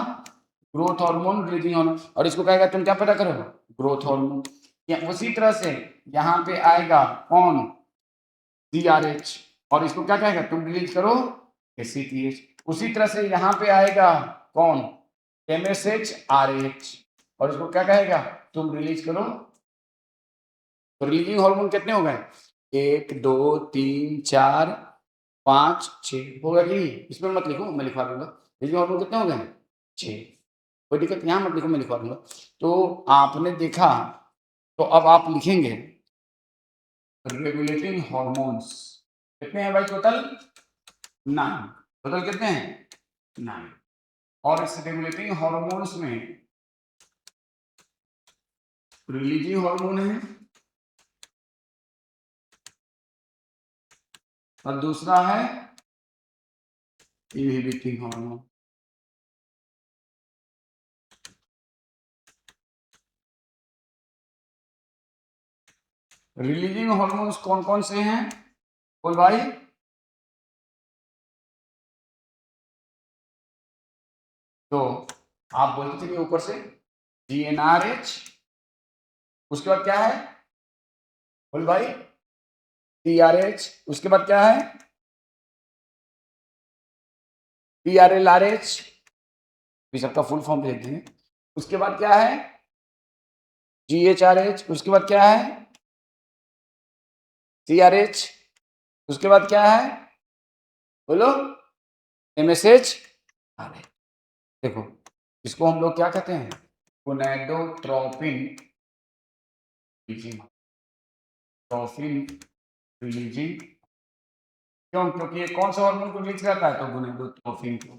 ग्रोथ हार्मोन रिलीजिंग हार्मोन और इसको कहेगा तुम क्या पैदा करो? Growth hormone. उसी तरह से यहाँ पे आएगा कौन? CRH और इसको क्या कहेगा? तुम रिलीज करो ACTH। उसी तरह से यहाँ पे आएगा कौन? MSH RH और इसको क्या कहेगा? तुम रिलीज करो। तो रिलीजिंग हार्मोन कितने हो गए? 1 2 3 4 5 6 होगा कि नहीं? इसमें मत लिखो, मैं लिखवा दूंगा। रिलीजिंग हार्मोन कितने हो गए? 6। कोई दिक्कत? यहाँ मत लिखो, मैं लिखवा दूंगा। तो आपने देखा, तो अब आप लिखेंगे रेगुलेटिंग हार्मोन्स कितने हैं भाई? टोटल 9। टोटल कितने हैं? 9। और इस रेगुलेटिंग हार्मोन्स में रिलीजिंग हार्मोन है और दूसरा है इनहिबिटिंग हार्मोन। रिलीजिंग हार्मोन्स कौन कौन से हैं बोल भाई? तो आप बोलते थे ऊपर से GnRH, उसके बाद क्या है बोल भाई? TRH, उसके बाद क्या है? TRLRH, सबका फुल फॉर्म देते हैं। उसके बाद क्या है? GHRH, उसके बाद क्या है? CRH, उसके बाद क्या है बोलो? MSH। देखो, इसको हम लोग क्या कहते हैं? Gonadotropin releasing. क्यों? क्योंकि ये कौन सा हार्मोन को रिलीज करता है? तो गोनाडोट्रोपिन को।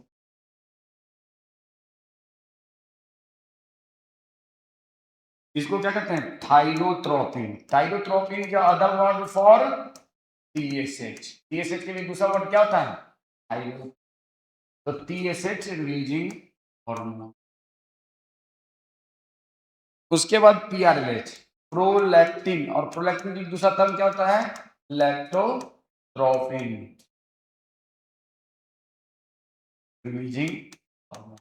इसको क्या कहते हैं? थाइरोट्रोपिन। थाइरोट्रोपिन का other word for TSH। TSH के लिए दूसरा वर्ड क्या होता है? थाइरो। तो TSH रिलीजिंग हार्मोन। उसके बाद PRLH प्रोलैक्टिन और प्रोलैक्टिन की दूसरा टर्म क्या होता है? लैक्टोट्रोपिन रिलीजिंग हार्मोन।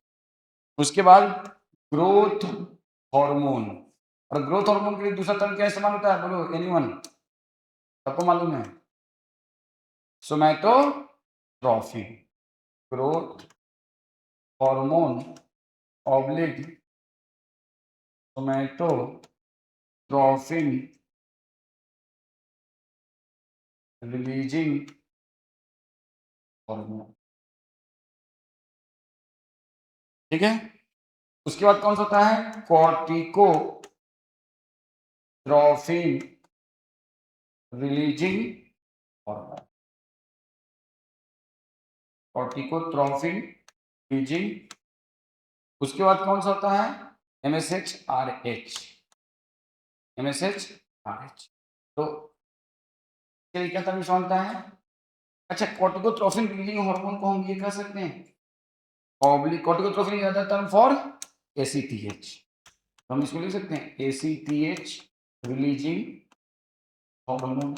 उसके बाद ग्रोथ हार्मोन और ग्रोथ हार्मोन के लिए दूसरा टर्म क्या इस्तेमाल होता है बोलो? एनीवन? सबको मालूम है? Somatotropin growth hormone oblique somatotropin releasing hormone. ठीक है? उसके बाद कौन सा होता है? Corticotropin releasing hormone. Corticotropin releasing. उसके बाद कौन सा होता है? MSH RH। तो क्या तरीका होता है? अच्छा, कॉर्टिकोट्रोपिन रिलीजिंग हार्मोन को हम ये कह सकते हैं oblique corticotropin is other term for ACTH। तो हम इसको लिख सकते हैं ACTH रिलीजिंग हार्मोन।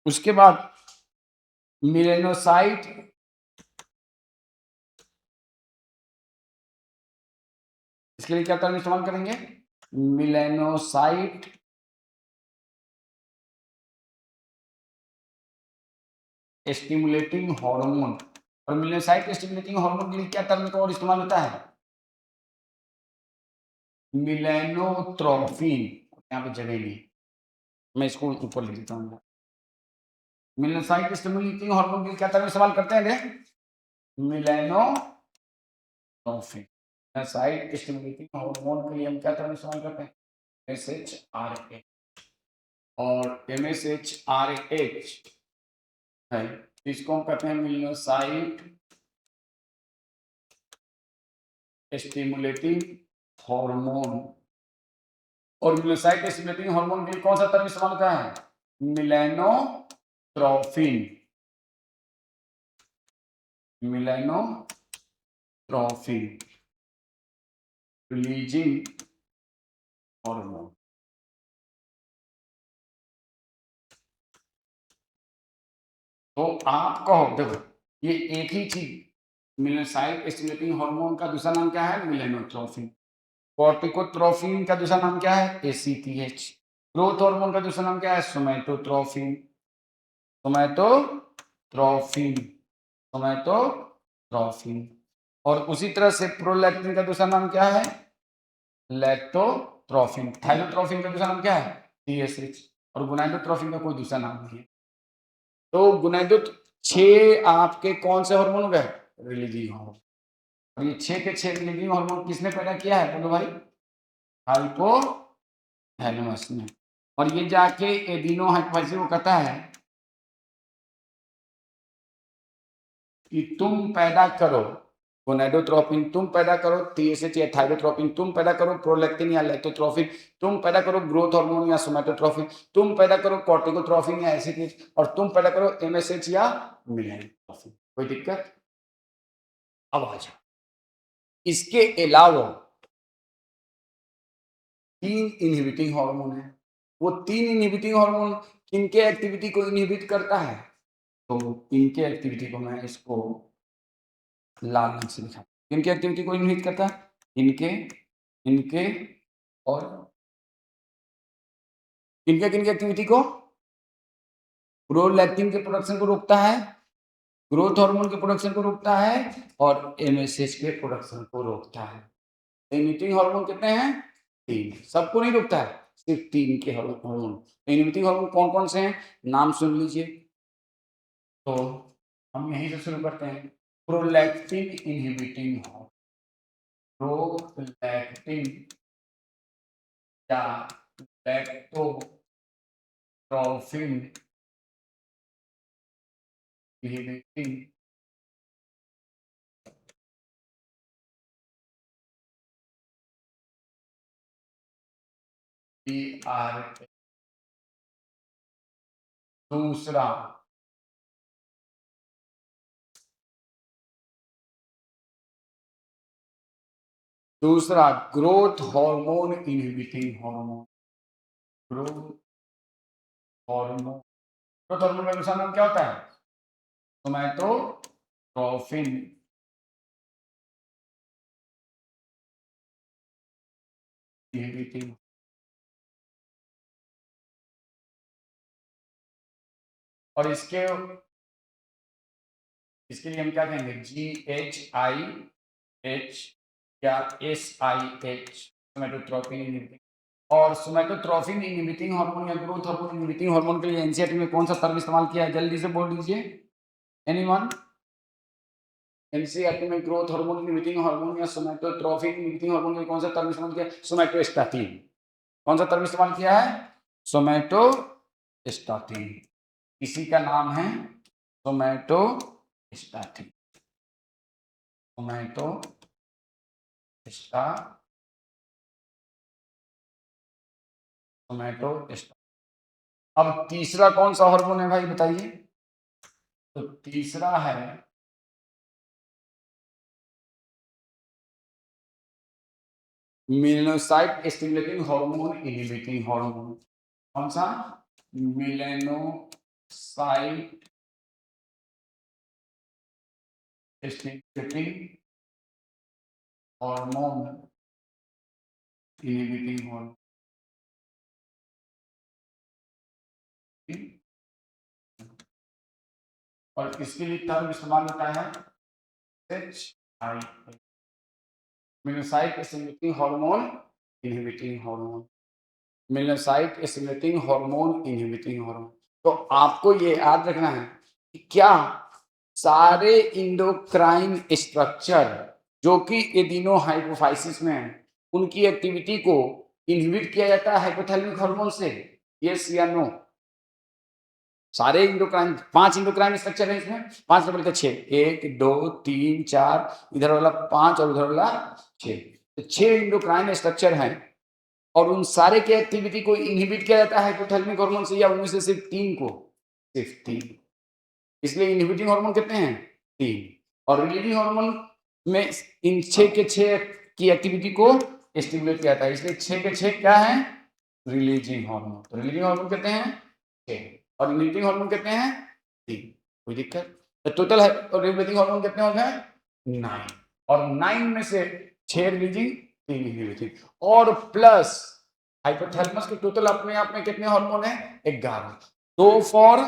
उसके बाद मेलानोसाइट इसके लिए क्या टर्म इस्तेमाल करेंगे? Melanocyte stimulating hormone. और मेलानोसाइट स्टिमुलेटिंग हार्मोन के लिए क्या टर्म का और इस्तेमाल होता है? मेलानोट्रोफिन। यहाँ पे जगह नहीं, मैं इसको ऊपर लिख देता हूँ। मेलानोसाइट स्टिमुलेटिंग हार्मोन के लिए क्या टर्म इस्तेमाल करते हैं? मेलानोट्रोफिन। मेलानोसाइट स्टिमुलेटिंग हार्मोन के लिए हम क्या टर्म इस्तेमाल करते हैं? MSHRH। और MSHRH है, इसको हम कहते हैं मेलानोसाइट स्टिमुलेटिंग हार्मोन। और मेलानोसाइट स्टिमुलेटिंग हार्मोन के लिए कौन सा टर्म इस्तेमाल होता है? मेलानोट्रोफिन। मेलानोट्रोफिन रिलीजिंग हार्मोन। तो आप कहो, देखो ये एक ही चीज, मेलानोसाइट स्टिमुलेटिंग हार्मोन का दूसरा नाम क्या है? मेलानोट्रोफिन। कॉर्टिकोट्रोफिन का दूसरा नाम क्या है? ACTH। ग्रोथ हार्मोन का दूसरा नाम क्या है? सोमैटोट्रोफिन। सोमैटोट्रोफिन। सोमैटोट्रोफिन। और उसी तरह से प्रोलैक्टिन का दूसरा नाम क्या है? लैक्टोट्रोफिन। थाइरोट्रोफिन का दूसरा नाम क्या है? TSH। और गोनाडोट्रोफिन का कोई दूसरा नाम नहीं है। तो गोनाडो 6 आपके कौन से हार्मोन हो गए? Releasing hormone. और ये 6 के 6 रिलीजिंग हार्मोन किसने पैदा किया है? बोलो भाई। हाइपोथैलेमस ने। और ये जाके एडिनो हाइपोफाइसिस को कहता है कि तुम पैदा करो गोनाडोट्रोपिन, तुम पैदा करो TSH या थाइरोट्रोपिन, तुम पैदा करो प्रोलैक्टिन या लैक्टोट्रोफिन, तुम पैदा करो ग्रोथ हार्मोन या सोमैटोट्रोफिन, तुम पैदा करो कॉर्टिकोट्रोफिन या एसिटिक, और तुम पैदा करो MSH या मेलानोट्रोफिन। कोई दिक्कत? अब आ जाओ, इसके अलावा 3 इनहिबिटिंग हार्मोन है। वो 3 इनहिबिटिंग हार्मोन किनके एक्टिविटी को इनहिबिट करता है? तो इनके एक्टिविटी को मैं इसको लाल रंग से दिखा, इनके एक्टिविटी को इनहिबिट करता है, इनके इनके और किनके किनके एक्टिविटी को? प्रोलैक्टिन के प्रोडक्शन को रोकता है, ग्रोथ हार्मोन के प्रोडक्शन को रोकता है, और MSH के प्रोडक्शन को रोकता है। इनहिबिटिंग हार्मोन कितने हैं? 3। सबको नहीं रोकता है, सिर्फ 3 के हार्मोन। इनहिबिटिंग हार्मोन कौन कौन से हैं? नाम सुन लीजिए। तो हम यहीं से शुरू करते हैं। प्रोलैक्टिन इनहिबिटिंग हार्मोन, प्रोलैक्टिन या लैक्टोट्रोफिन इनहिबिटिंग ARH। दूसरा growth hormone inhibiting hormone. Growth hormone, growth hormone का दूसरा नाम क्या होता है? सोमैटोट्रोफिन इनहिबिटिंग। और इसके लिए हम क्या कहेंगे? GHIH या SIH, सोमैटोट्रोफिन इनहिबिटिंग। और सोमैटोट्रोफिन इनहिबिटिंग हार्मोन या ग्रोथ हार्मोन इनहिबिटिंग हार्मोन के लिए एनसीईआरटी में कौन सा टर्म इस्तेमाल किया है? जल्दी से बोल दीजिए, एनीवन। एनसीईआरटी में ग्रोथ हार्मोन इनहिबिटिंग हार्मोन या सोमैटोट्रोफिन इनहिबिटिंग हार्मोन के लिए कौन सा टर्म इस्तेमाल किया? सोमैटोस्टैटिन। कौन सा टर्म इस्तेमाल किया है? सोमैटोस्टैटिन। इसी का नाम है सोमैटोस्टैटिन। सोमैटोस्टैटिन। अब तीसरा कौन सा हार्मोन है भाई, बताइए? तो तीसरा है melanocyte stimulating hormone inhibiting hormone. कौन सा? Melanocyte stimulating hormone inhibiting hormone और इसके लिए टर्म इस्तेमाल होता है H I melanocyte stimulating hormone inhibiting hormone melanocyte stimulating hormone inhibiting hormone. तो आपको ये याद रखना है कि क्या सारे इंडोक्राइन स्ट्रक्चर जो कि एडिनो हाइपोफाइसिस में है उनकी एक्टिविटी को इनहिबिट किया जाता है हाइपोथैलेमिक हार्मोन से, यस या नो? सारे इंडोक्राइन 5 इंडोक्राइन स्ट्रक्चर है इसमें, 5 डबल के 6, 1 2 3 4 इधर वाला 5 और उधर वाला 6, तो 6 इंडोक्राइन स्ट्रक्चर हैं और उन सारे की एक्टिविटी को इनहिबिट किया जाता है हाइपोथैलेमिक हार्मोन से, या उनमें से सिर्फ 3 को? सिर्फ 3। इसलिए इनहिबिटिंग हार्मोन कितने हैं? 3। और रिलीजिंग हार्मोन में इन 6 के 6 की एक्टिविटी को स्टिमुलेट किया जाता है, इसलिए 6 के 6 क्या है? Releasing hormone. तो रिलीजिंग हार्मोन कितने हैं? 6 और इनहिबिटिंग हार्मोन कितने हैं? 3। कोई दिक्कत? तो टोटल है और रिलीजिंग हार्मोन कितने हो गए? 9। और 9 में से 6 रिलीजिंग, 3 इनहिबिटिंग और प्लस हाइपोथैलेमस के टोटल अपने आप में कितने हार्मोन है? 11। 2 फॉर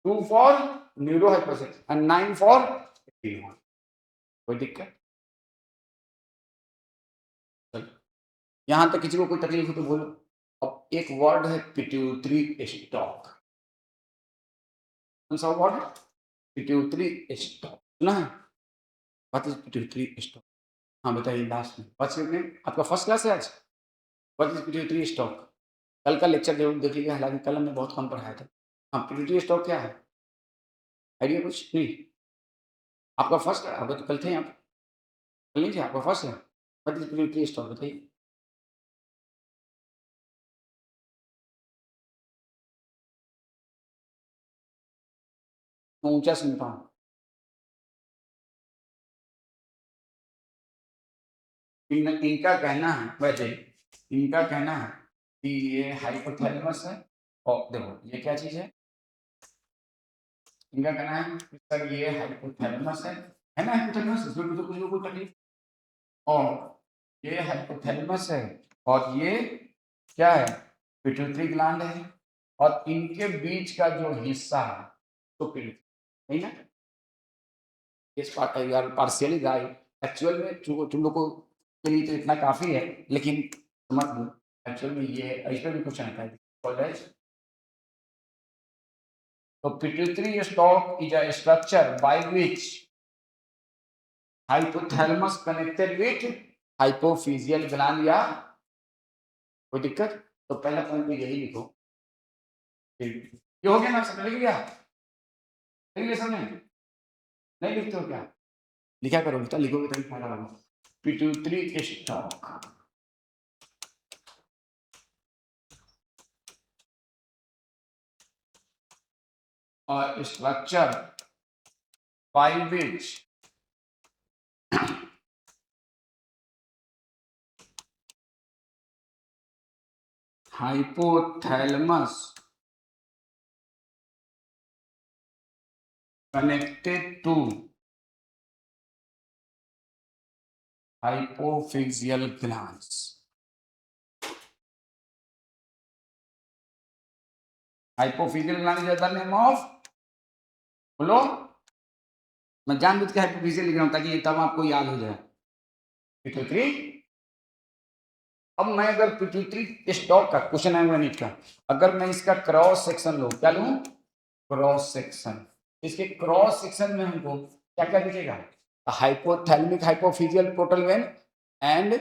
2 फॉर न्यूरोहाइपोथैलेमस एंड 9 फॉर एडिनोहाइपोथैलेमस। कोई दिक्कत? यहां तक किसी को कोई तकलीफ हो तो बोलो। अब एक वर्ड है पिट्यूटरी स्टॉक। कौन सा वर्ड? पिट्यूटरी स्टॉक सुना है? What is pituitary stock? हाँ बताइए लास्ट में। What's your name? आपका फर्स्ट क्लास है आज? What is pituitary stock? कल का लेक्चर जरूर देखिएगा, हालांकि कल हमने बहुत कम पढ़ाया था। हाँ पिट्यूटरी स्टॉक क्या है? आइडिया कुछ नहीं? आपका फर्स्ट है, आप तो कल थे यहाँ पे, कल नहीं थे, आपका फर्स्ट है। व्हाट इज पिट्यूटरी स्टॉक बताइए। मैं ऊंचा सुनता हूँ। इनका कहना है, वैसे इनका कहना है कि ये हाइपोथैलेमस है और देखो ये क्या चीज है, इनका कहना है कि सर ये हाइपोथैलेमस है ना? हाइपोथैलेमस इसमें भी तो कुछ ना कोई तकलीफ, और ये हाइपोथैलेमस है और ये क्या है? पिट्यूटरी ग्लैंड है और इनके बीच का जो हिस्सा है तो पिट्यूटरी, नहीं ना? इस part you are partially right. Actual में तुम लोग को के लिए तो इतना काफी है, लेकिन समझ लो एक्चुअल में ये इसमें भी कुछ आता है। तो pituitary stock is a structure by which hypothalamus connected with hypophyseal gland, या कोई दिक्कत? तो पहला पॉइंट तो यही लिखो। ये हो गया ना? समझ लिख लिया? लिख लिया सबने? नहीं लिखते हो क्या? लिखा करो, बेटा लिखोगे तभी फायदा होगा। पिट्यूटरी स्टॉक और structure by which hypothalamus connected to hypophyseal glands। hypophyseal gland is the name of, बोलो। मैं जानबूझ के हाइपोफिजियल लिख रहा हूं ताकि ये तब आपको याद हो जाए। पिट्यूटरी। अब मैं अगर पिट्यूटरी स्टॉक का क्वेश्चन है नीट का, अगर मैं इसका क्रॉस सेक्शन लूं, क्या लूं? Cross section. इसके क्रॉस सेक्शन में हमको क्या क्या दिखेगा? Hypothalamic hypophyseal portal vein and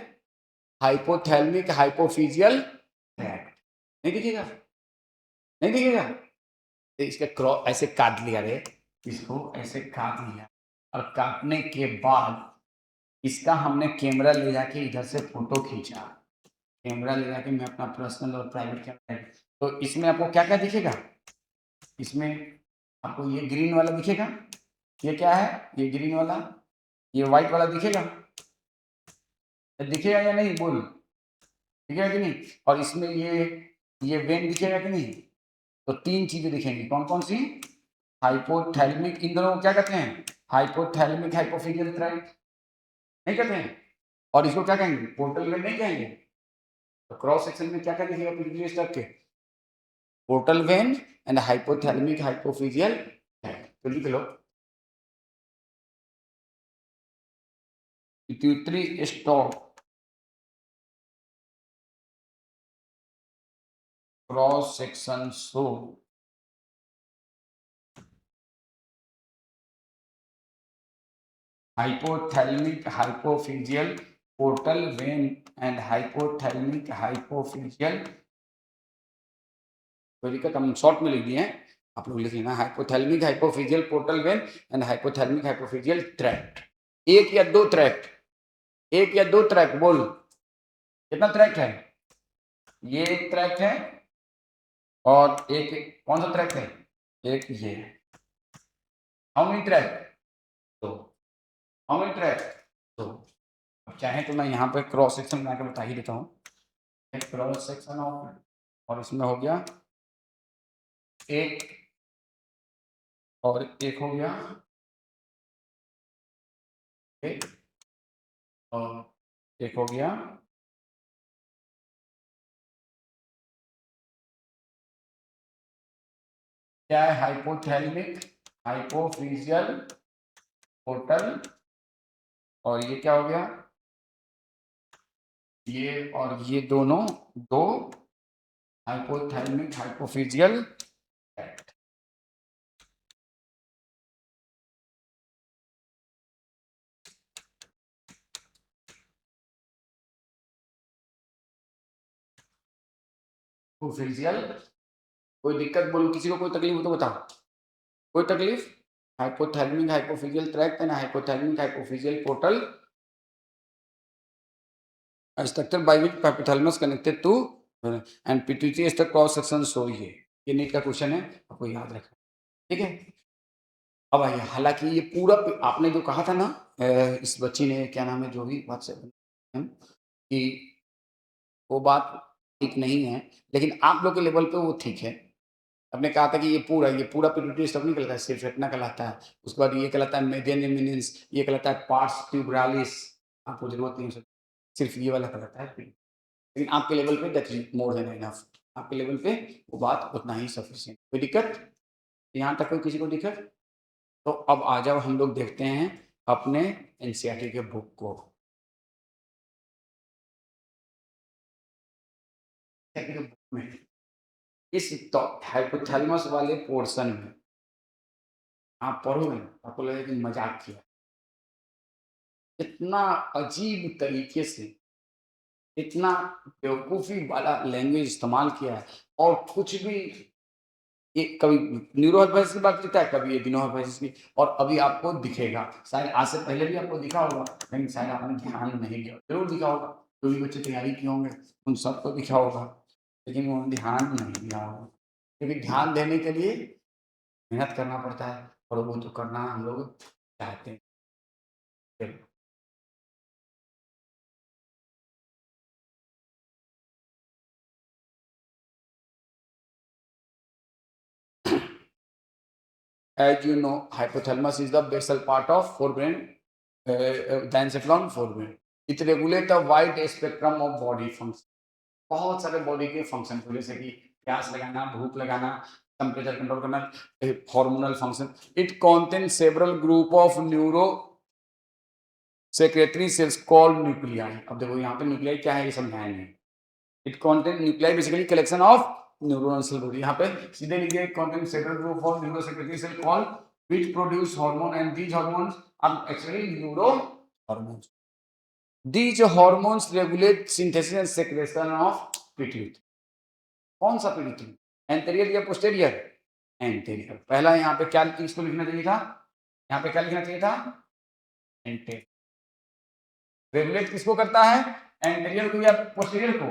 hypothalamic hypophyseal tract. नहीं दिखेगा? नहीं दिखेगा? तो इसका क्रॉस ऐसे काट लिया रे, इसको ऐसे काट लिया और काटने के बाद इसका हमने कैमरा ले जाके इधर से फोटो खींचा। कैमरा ले जाके मैं अपना पर्सनल और प्राइवेट कैमरा, तो इसमें आपको क्या क्या दिखेगा? इसमें आपको ये ग्रीन वाला दिखेगा। ये क्या है? ये ग्रीन वाला। ये व्हाइट वाला दिखेगा। दिखेगा या नहीं बोल? दिखेगा कि नहीं? और इसमें ये वेन दिखेगा कि नहीं? तो 3 चीजें दिखेंगी, कौन कौन सी? हाइपोथैलेमिक, इन दोनों को क्या कहते हैं? हाइपोथैलेमिक हाइपोफिजियल ट्रैक्ट, नहीं कहते हैं? और इसको क्या कहेंगे, पोर्टल वेन नहीं कहेंगे। तो क्रॉस सेक्शन में क्या क्या दिखेगा पिट्यूटरी स्टफ के, portal vein and hypothalamic hypophyseal tract. तो लिख लो pituitary stalk cross section show hypothalamic hypophyseal portal vein and hypothalamic hypophyseal, कोई दिक्कत, हम शॉर्ट में लिख दिए हैं, आप लोग लिख लेना hypothalamic hypophyseal portal vein and hypothalamic hypophyseal tract. एक या दो ट्रैक्ट, एक या दो ट्रैक्ट बोल, कितना ट्रैक्ट है, ये एक ट्रैक्ट है और एक कौन सा ट्रैक्ट है, एक ये, हाउ मेनी ट्रैक्ट, तो हाउ मेनी ट्रैक्ट, तो अब चाहे तो मैं यहाँ पे क्रॉस सेक्शन बना के बता ही देता हूँ, क्रॉस सेक्शन ऑफ, और इसमें हो गया एक और एक हो गया एक और एक हो गया, क्या है, हाइपोथैलेमिक हाइपोफिजियल पोर्टल, और ये क्या हो गया, ये और ये दोनों दो हाइपोथैलेमिक हाइपोफिजियल ट्रैक्ट। हाइपोफिजियल, कोई दिक्कत बोलो, किसी को कोई तकलीफ हो तो बताओ, कोई तकलीफ, hypothalamic hypophyseal tract and hypothalamic hypophyseal portal structure by which hypothalamus connected to and pituitary is the cross section show, ये नीट का क्वेश्चन है, आपको याद रखना, ठीक है। अब आइए, हालांकि ये पूरा आपने जो कहा था ना, इस बच्ची ने क्या नाम है जो भी बात से कि वो बात ठीक नहीं है, लेकिन आप लोग के लेवल पे वो ठीक है। आपने कहा था कि ये पूरा पिट्यूटरी स्टफ नहीं कहलाता है, सिर्फ इतना कहलाता है, उसके बाद ये कहलाता है मेडियन एमिनेंस, ये कहलाता है पार्स ट्यूबरालिस, आपको जरूरत नहीं है, सिर्फ ये वाला कहलाता है, लेकिन आपके लेवल पे that is more than enough, आपके लेवल पे वो बात उतना ही सफिशिएंट। कोई दिक्कत, यहाँ तक कोई किसी को दिक्कत, तो अब आ जाओ हम लोग देखते हैं अपने एनसीईआरटी के बुक को, बुक में इस हाइपोथैलेमस वाले पोर्शन में आप पढ़ोगे आपको लगेगा कि मजाक किया, इतना अजीब तरीके से, इतना बेवकूफ़ी वाला लैंग्वेज इस्तेमाल किया है, और कुछ भी, ये कभी न्यूरोहाइपोथैलेमस की बात करता है, कभी ये डिनोहाइपोथैलेमस की, और अभी आपको दिखेगा, शायद आज से पहले भी आपको दिखा होगा, लेकिन शायद आपने ध्यान नहीं दिया, जरूर दिखा होगा, जो भी बच्चे तैयारी किए होंगे उन सबको दिखा होगा, लेकिन उन्होंने ध्यान नहीं दिया होगा, क्योंकि ध्यान देने के लिए मेहनत करना पड़ता है, और वो तो करना हम लोग चाहते हैं। As you know, hypothalamus is the basal part of forebrain, the encephalon forebrain. It regulates a wide spectrum of body function. बहुत सारे बॉडी के फंक्शन, जैसे कि प्यास लगाना, भूख लगाना, टेम्परेचर कंट्रोल करना, hormonal function. It contain several group of neuro secretory cells called nuclei. अब देखो यहाँ पे न्यूक्लियाई क्या है ये समझाएंगे। It contain nuclei basically collection of neuronal cell body, यहाँ पे सीधे लिखिए contain several group of neuro secretory cell called which produce hormone, and these hormones are actually neuro hormones. These hormones regulate synthesis and secretion of pituitary. कौन सा pituitary, anterior या posterior, anterior. पहला यहाँ पे क्या इसको लिखना चाहिए था, यहाँ पे क्या लिखना चाहिए था, एंटेरियर। रेगुलेट किसको करता है, एंटेरियर को या पोस्टेरियर को,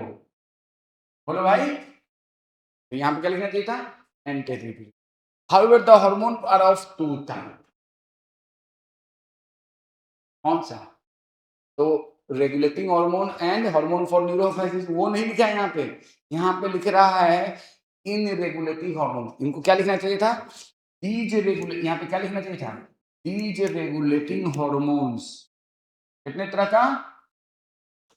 बोलो भाई, तो यहाँ पे क्या लिखना चाहिए था, anterior. However the hormone are of two type, कौन सा, तो regulating hormone and hormone for neurohypophysis, वो नहीं लिखा है यहाँ पे लिख रहा है इन रेगुलेटिंग हार्मोन। इनको क्या लिखना चाहिए था, दीज रेगुलेट, यहाँ पे क्या लिखना चाहिए था, दीज रेगुलेटिंग हार्मोन्स। कितने तरह का,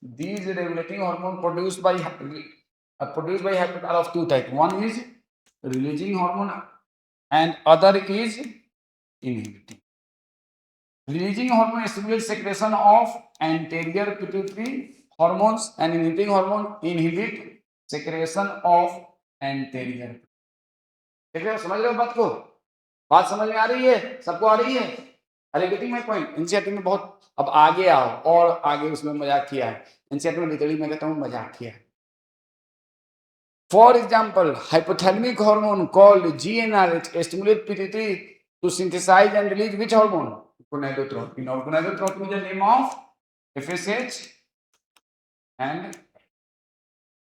these regulating hormone produced by hypothalamus are of two types. One is releasing hormone and other is inhibiting. Releasing hormone stimulates secretion of anterior pituitary hormones and inhibiting hormone inhibit secretion of anterior. देख रहे हो, समझ रहे हो बात को? बात समझ में आ रही है? सबको आ रही है? अरे गेटिंग माय पॉइंट? एनसीईआरटी में बहुत अब आगे आओ और आगे उसमें मजाक किया है। एनसीईआरटी में लिटरली मैं कहता हूँ मजाक किया है। For example, hypothalamic hormone called GnRH stimulates pituitary to synthesize and release which hormone? Gonadotropin. Or gonadotropin is the name of FSH. And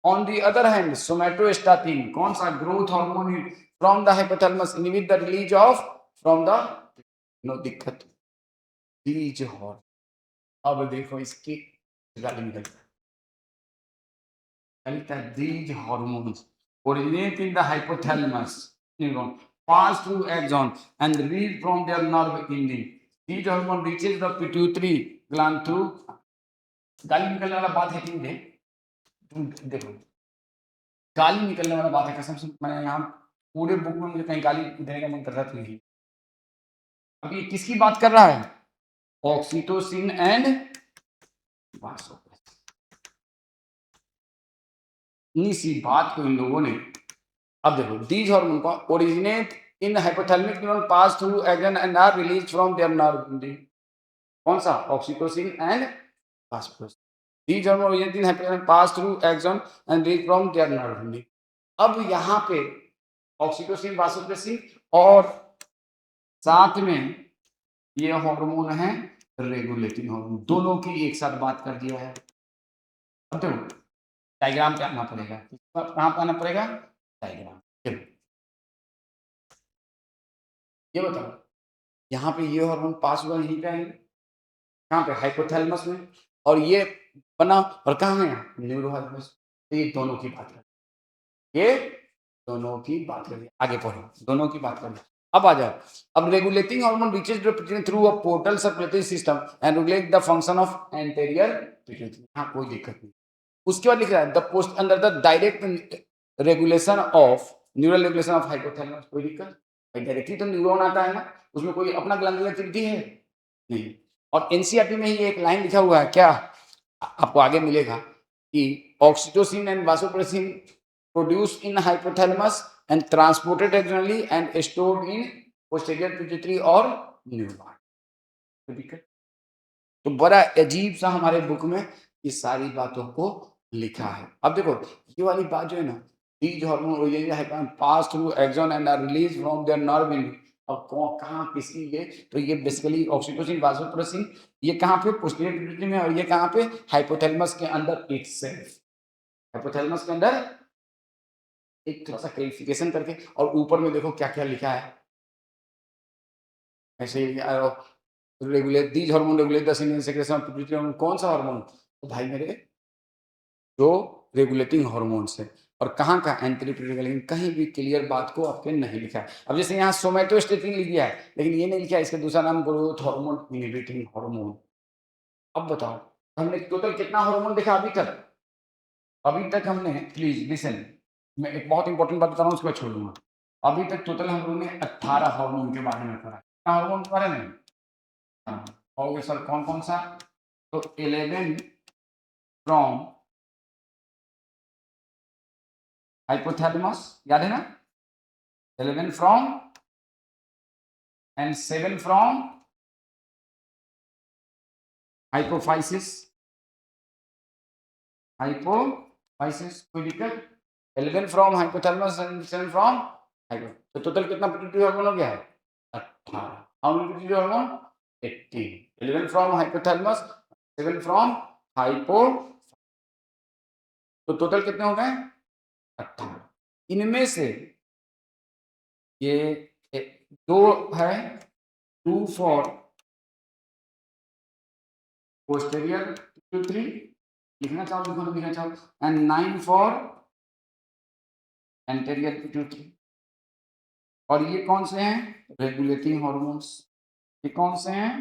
on the other hand, somatostatin, कौन सा growth hormone from the hypothalamus inhibit the release of from the no दिक्कत release hormone. अब देखो इसकी गाली निकलता है। These hormones originate in the hypothalamus neuron, pass through axon and release from their nerve ending. These hormone reaches the pituitary gland through गाली निकलने वाला बात है कि तुम देखो गाली निकलने वाला बात है, कसम से मैं यहाँ पूरे बुक में मुझे कहीं गाली देने का मन कर रहा था। अब ये किसकी बात कर रहा है? Oxytocin and vasopressin. इसी बात को इन लोगों ने, अब देखो दीज हार्मोन को originate in hypothalamic neuron, pass through axon and are release from their nerve ending. कौन सा? Oxytocin and vasopressin. These hormone originate in hypothalamic pass through axon and release from their nerve ending. अब यहाँ पे oxytocin, vasopressin और साथ में ये hormone है रेगुलेटिंग हार्मोन, दोनों की एक साथ बात कर दिया है। अब देखो डायग्राम पे आना पड़ेगा। कहाँ पे आना पड़ेगा? डायग्राम। ये बताओ यहाँ पे ये हार्मोन पास हुआ यहीं पे आएंगे, कहाँ पे? हाइपोथैलेमस में। और ये बना और कहाँ है? न्यूरोहाइपोथैलेमस। तो ये दोनों की बात कर, ये दोनों की बात कर, आगे पढ़ो, दोनों की बात कर। अब आ जाओ, अब regulating hormone reaches the pituitary through a portal circulatory system and regulate the function of anterior pituitary. हाँ कोई दिक्कत नहीं। उसके बाद लिख रहा है the post under the direct regulation of neural regulation of hypothalamus. कोई दिक्कत? डायरेक्टली तो न्यूरॉन आता है ना, उसमें कोई अपना ग्लैंडुलर एक्टिविटी है नहीं। और एनसीईआरटी में ही एक लाइन लिखा हुआ है, क्या आपको आगे मिलेगा कि oxytocin and vasopressin produced in hypothalamus and transported externally and stored in posterior pituitary और न्यूरॉन। कोई दिक्कत? तो बड़ा अजीब सा हमारे बुक में ये सारी बातों को लिखा है। अब देखो ये वाली बात जो है ना, these hormones pass through axon and are released from their nerve ending। अब कहाँ किसकी ये? तो ये बेसिकली ऑक्सीटोसिन, वासोप्रेसिन, ये कहाँ पे? पोस्टीरियर पिट्यूटरी में। और ये कहाँ पे? हाइपोथैलेमस के अंदर इटसेल्फ। हाइपोथैलेमस के अंदर एक थोड़ा सा क्लैरिफिकेशन करके, और ऊपर में देखो क्या क्या लिखा है ऐसे ही। Regulate these hormone regulate the secretion of pituitary hormone. कौन सा हार्मोन? तो भाई मेरे जो रेगुलेटिंग हार्मोन्स है। और कहाँ का? Anterior pituitary. लेकिन कहीं भी क्लियर बात को आपके नहीं लिखा है। अब जैसे यहाँ सोमैटोस्टेटिन लिख दिया है, लेकिन ये नहीं लिखा है इसका दूसरा नाम ग्रोथ हार्मोन इनहिबिटिंग हार्मोन। अब बताओ हमने टोटल कितना हार्मोन देखा अभी तक? अभी तक हमने, प्लीज लिसन, मैं एक बहुत इंपॉर्टेंट बात बता रहा हूँ, उसके बाद छोड़ दूंगा। अभी तक टोटल हम लोगों ने 18 हार्मोन के बारे में पढ़ा। कितना हार्मोन के बारे में? हाँ, और सर कौन कौन सा? तो 11 फ्रॉम हाइपोथैलेमस, याद है ना? 11 from and 7 from hypophysis. Hypophysis कोई दिक्कत? 11 from hypothalamus and 7 from hypo. तो टोटल कितना पिट्यूटरी हार्मोन हो गया है? 18। How many pituitary hormone? 18। 11 from hypothalamus, 7 from hypo. तो टोटल कितने हो गए? 18। इनमें से ये दो है, 2 फॉर पोस्टीरियर पिट्यूटरी, लिखना चाहो लिखो, लिखना चाहो, एंड 9 फॉर एंटीरियर पिट्यूटरी। और ये कौन से हैं? Regulating hormones. ये कौन से हैं?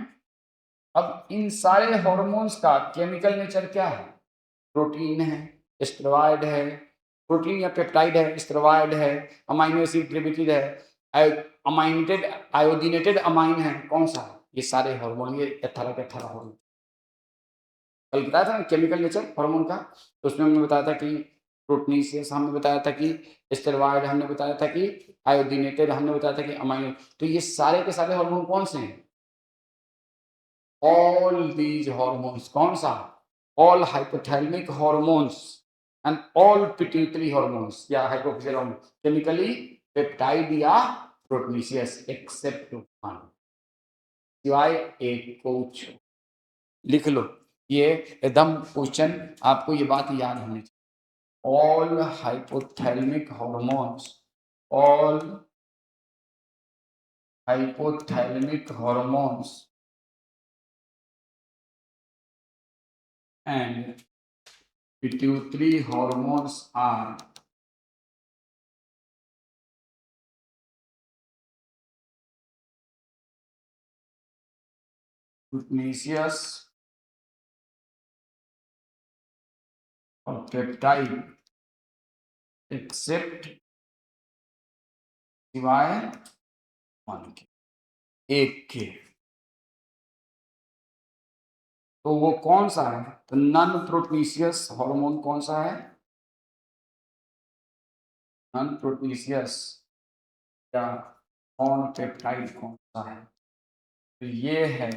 अब इन सारे हार्मोन्स का केमिकल नेचर क्या है? प्रोटीन है, स्टेरॉयड है, प्रोटीन या पेप्टाइड है, स्टेरॉयड है, अमाइनो एसिड डेरिवेटिव है, अमाइनेटेड आयोडीनेटेड अमाइन है, कौन सा? ये सारे हार्मोन, ये 18 के 18 हार्मोन। कल बताया था ना केमिकल नेचर हार्मोन का, तो उसमें हमने बताया था कि प्रोटीनियस हमने बताया था कि स्टेरॉयड हमने बताया था कि आयोडीनेटेड हमने बताया था कि अमाइनो, तो ये सारे के सारे हार्मोन कौन से हैं? ऑल दीज हार्मोन्स, कौन सा? All hypothalamic hormones and all pituitary hormones या हाइपोफिजियल हार्मोन, केमिकली पेप्टाइड या प्रोटीनियस एक्सेप्ट वन, सिवाय एक को लिख लो। ये एकदम क्वेश्चन, आपको ये बात याद होनी चाहिए। All hypothalamic hormones, all hypothalamic hormones and pituitary hormones are pernicious और पेप्टाइड एक्सेप्ट सिवाय वन के, एक के। तो वो कौन सा है? तो नॉन प्रोटीनियस हार्मोन कौन सा है? नॉन प्रोटीनियस या नॉन पेप्टाइड कौन सा है? तो ये है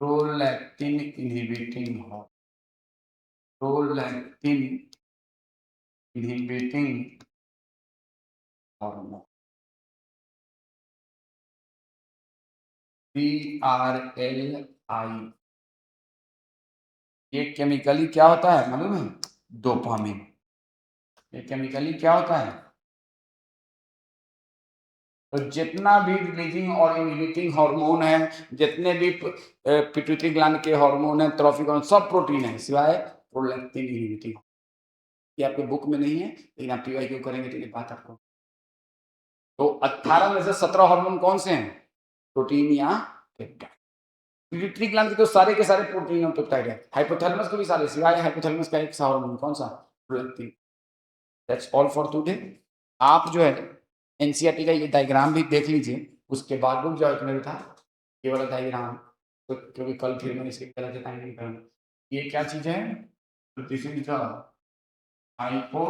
prolactin inhibiting hormone, prolactin inhibiting hormone, PRLI। ये केमिकली क्या होता है मालूम है? डोपामिन। ये केमिकली क्या होता है? तो जितना भी रिलीजिंग और इनहिबिटिंग हार्मोन है, जितने भी पिट्यूटरी ग्लैंड के हार्मोन है, ट्रॉफिक हार्मोन, सब प्रोटीन है सिवाय प्रोलैक्टिन इनहिबिटिंग। ये आपके बुक में नहीं है, लेकिन आप पीवाईक्यू करेंगे तो ये बात आपको। तो 18 में से 17 हार्मोन कौन से हैं? प्रोटीन या पेप्टाइड। पिट्यूटरी ग्लैंड के तो सारे के सारे प्रोटीन और पेप्टाइड है, हाइपोथैलेमस के भी सारे, सिवाय हाइपोथैलेमस का एक सा हार्मोन, कौन सा? Prolactin. That's all for today. आप जो है एनसीईआरटी का ये डायग्राम भी देख लीजिए, उसके बाद बुक जो है था ये वाला डायग्राम, तो क्योंकि कल फिर मैंने इसके गलत टाइम नहीं करूँगा। ये क्या चीज़ है? This is the hypo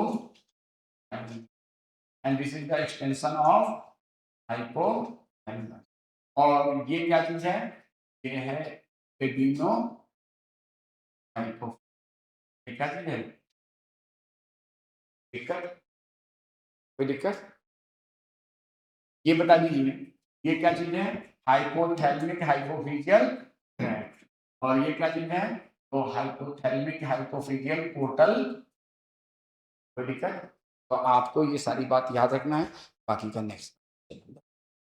and this is the extension of hypothalamus. और ये क्या चीज़ है? ये है एडिनो हाइपो। ये क्या चीज़ है? दिक्कत? कोई दिक्कत? ये बता दीजिए, ये क्या चीज है? Hypothalamic hypophyseal tract. और ये क्या चीज है? तो हाइपोथैलेमिक हाइपोफिजियल पोर्टल। कोई दिक्कत? तो आपको ये सारी बात याद रखना है, बाकी का नेक्स्ट।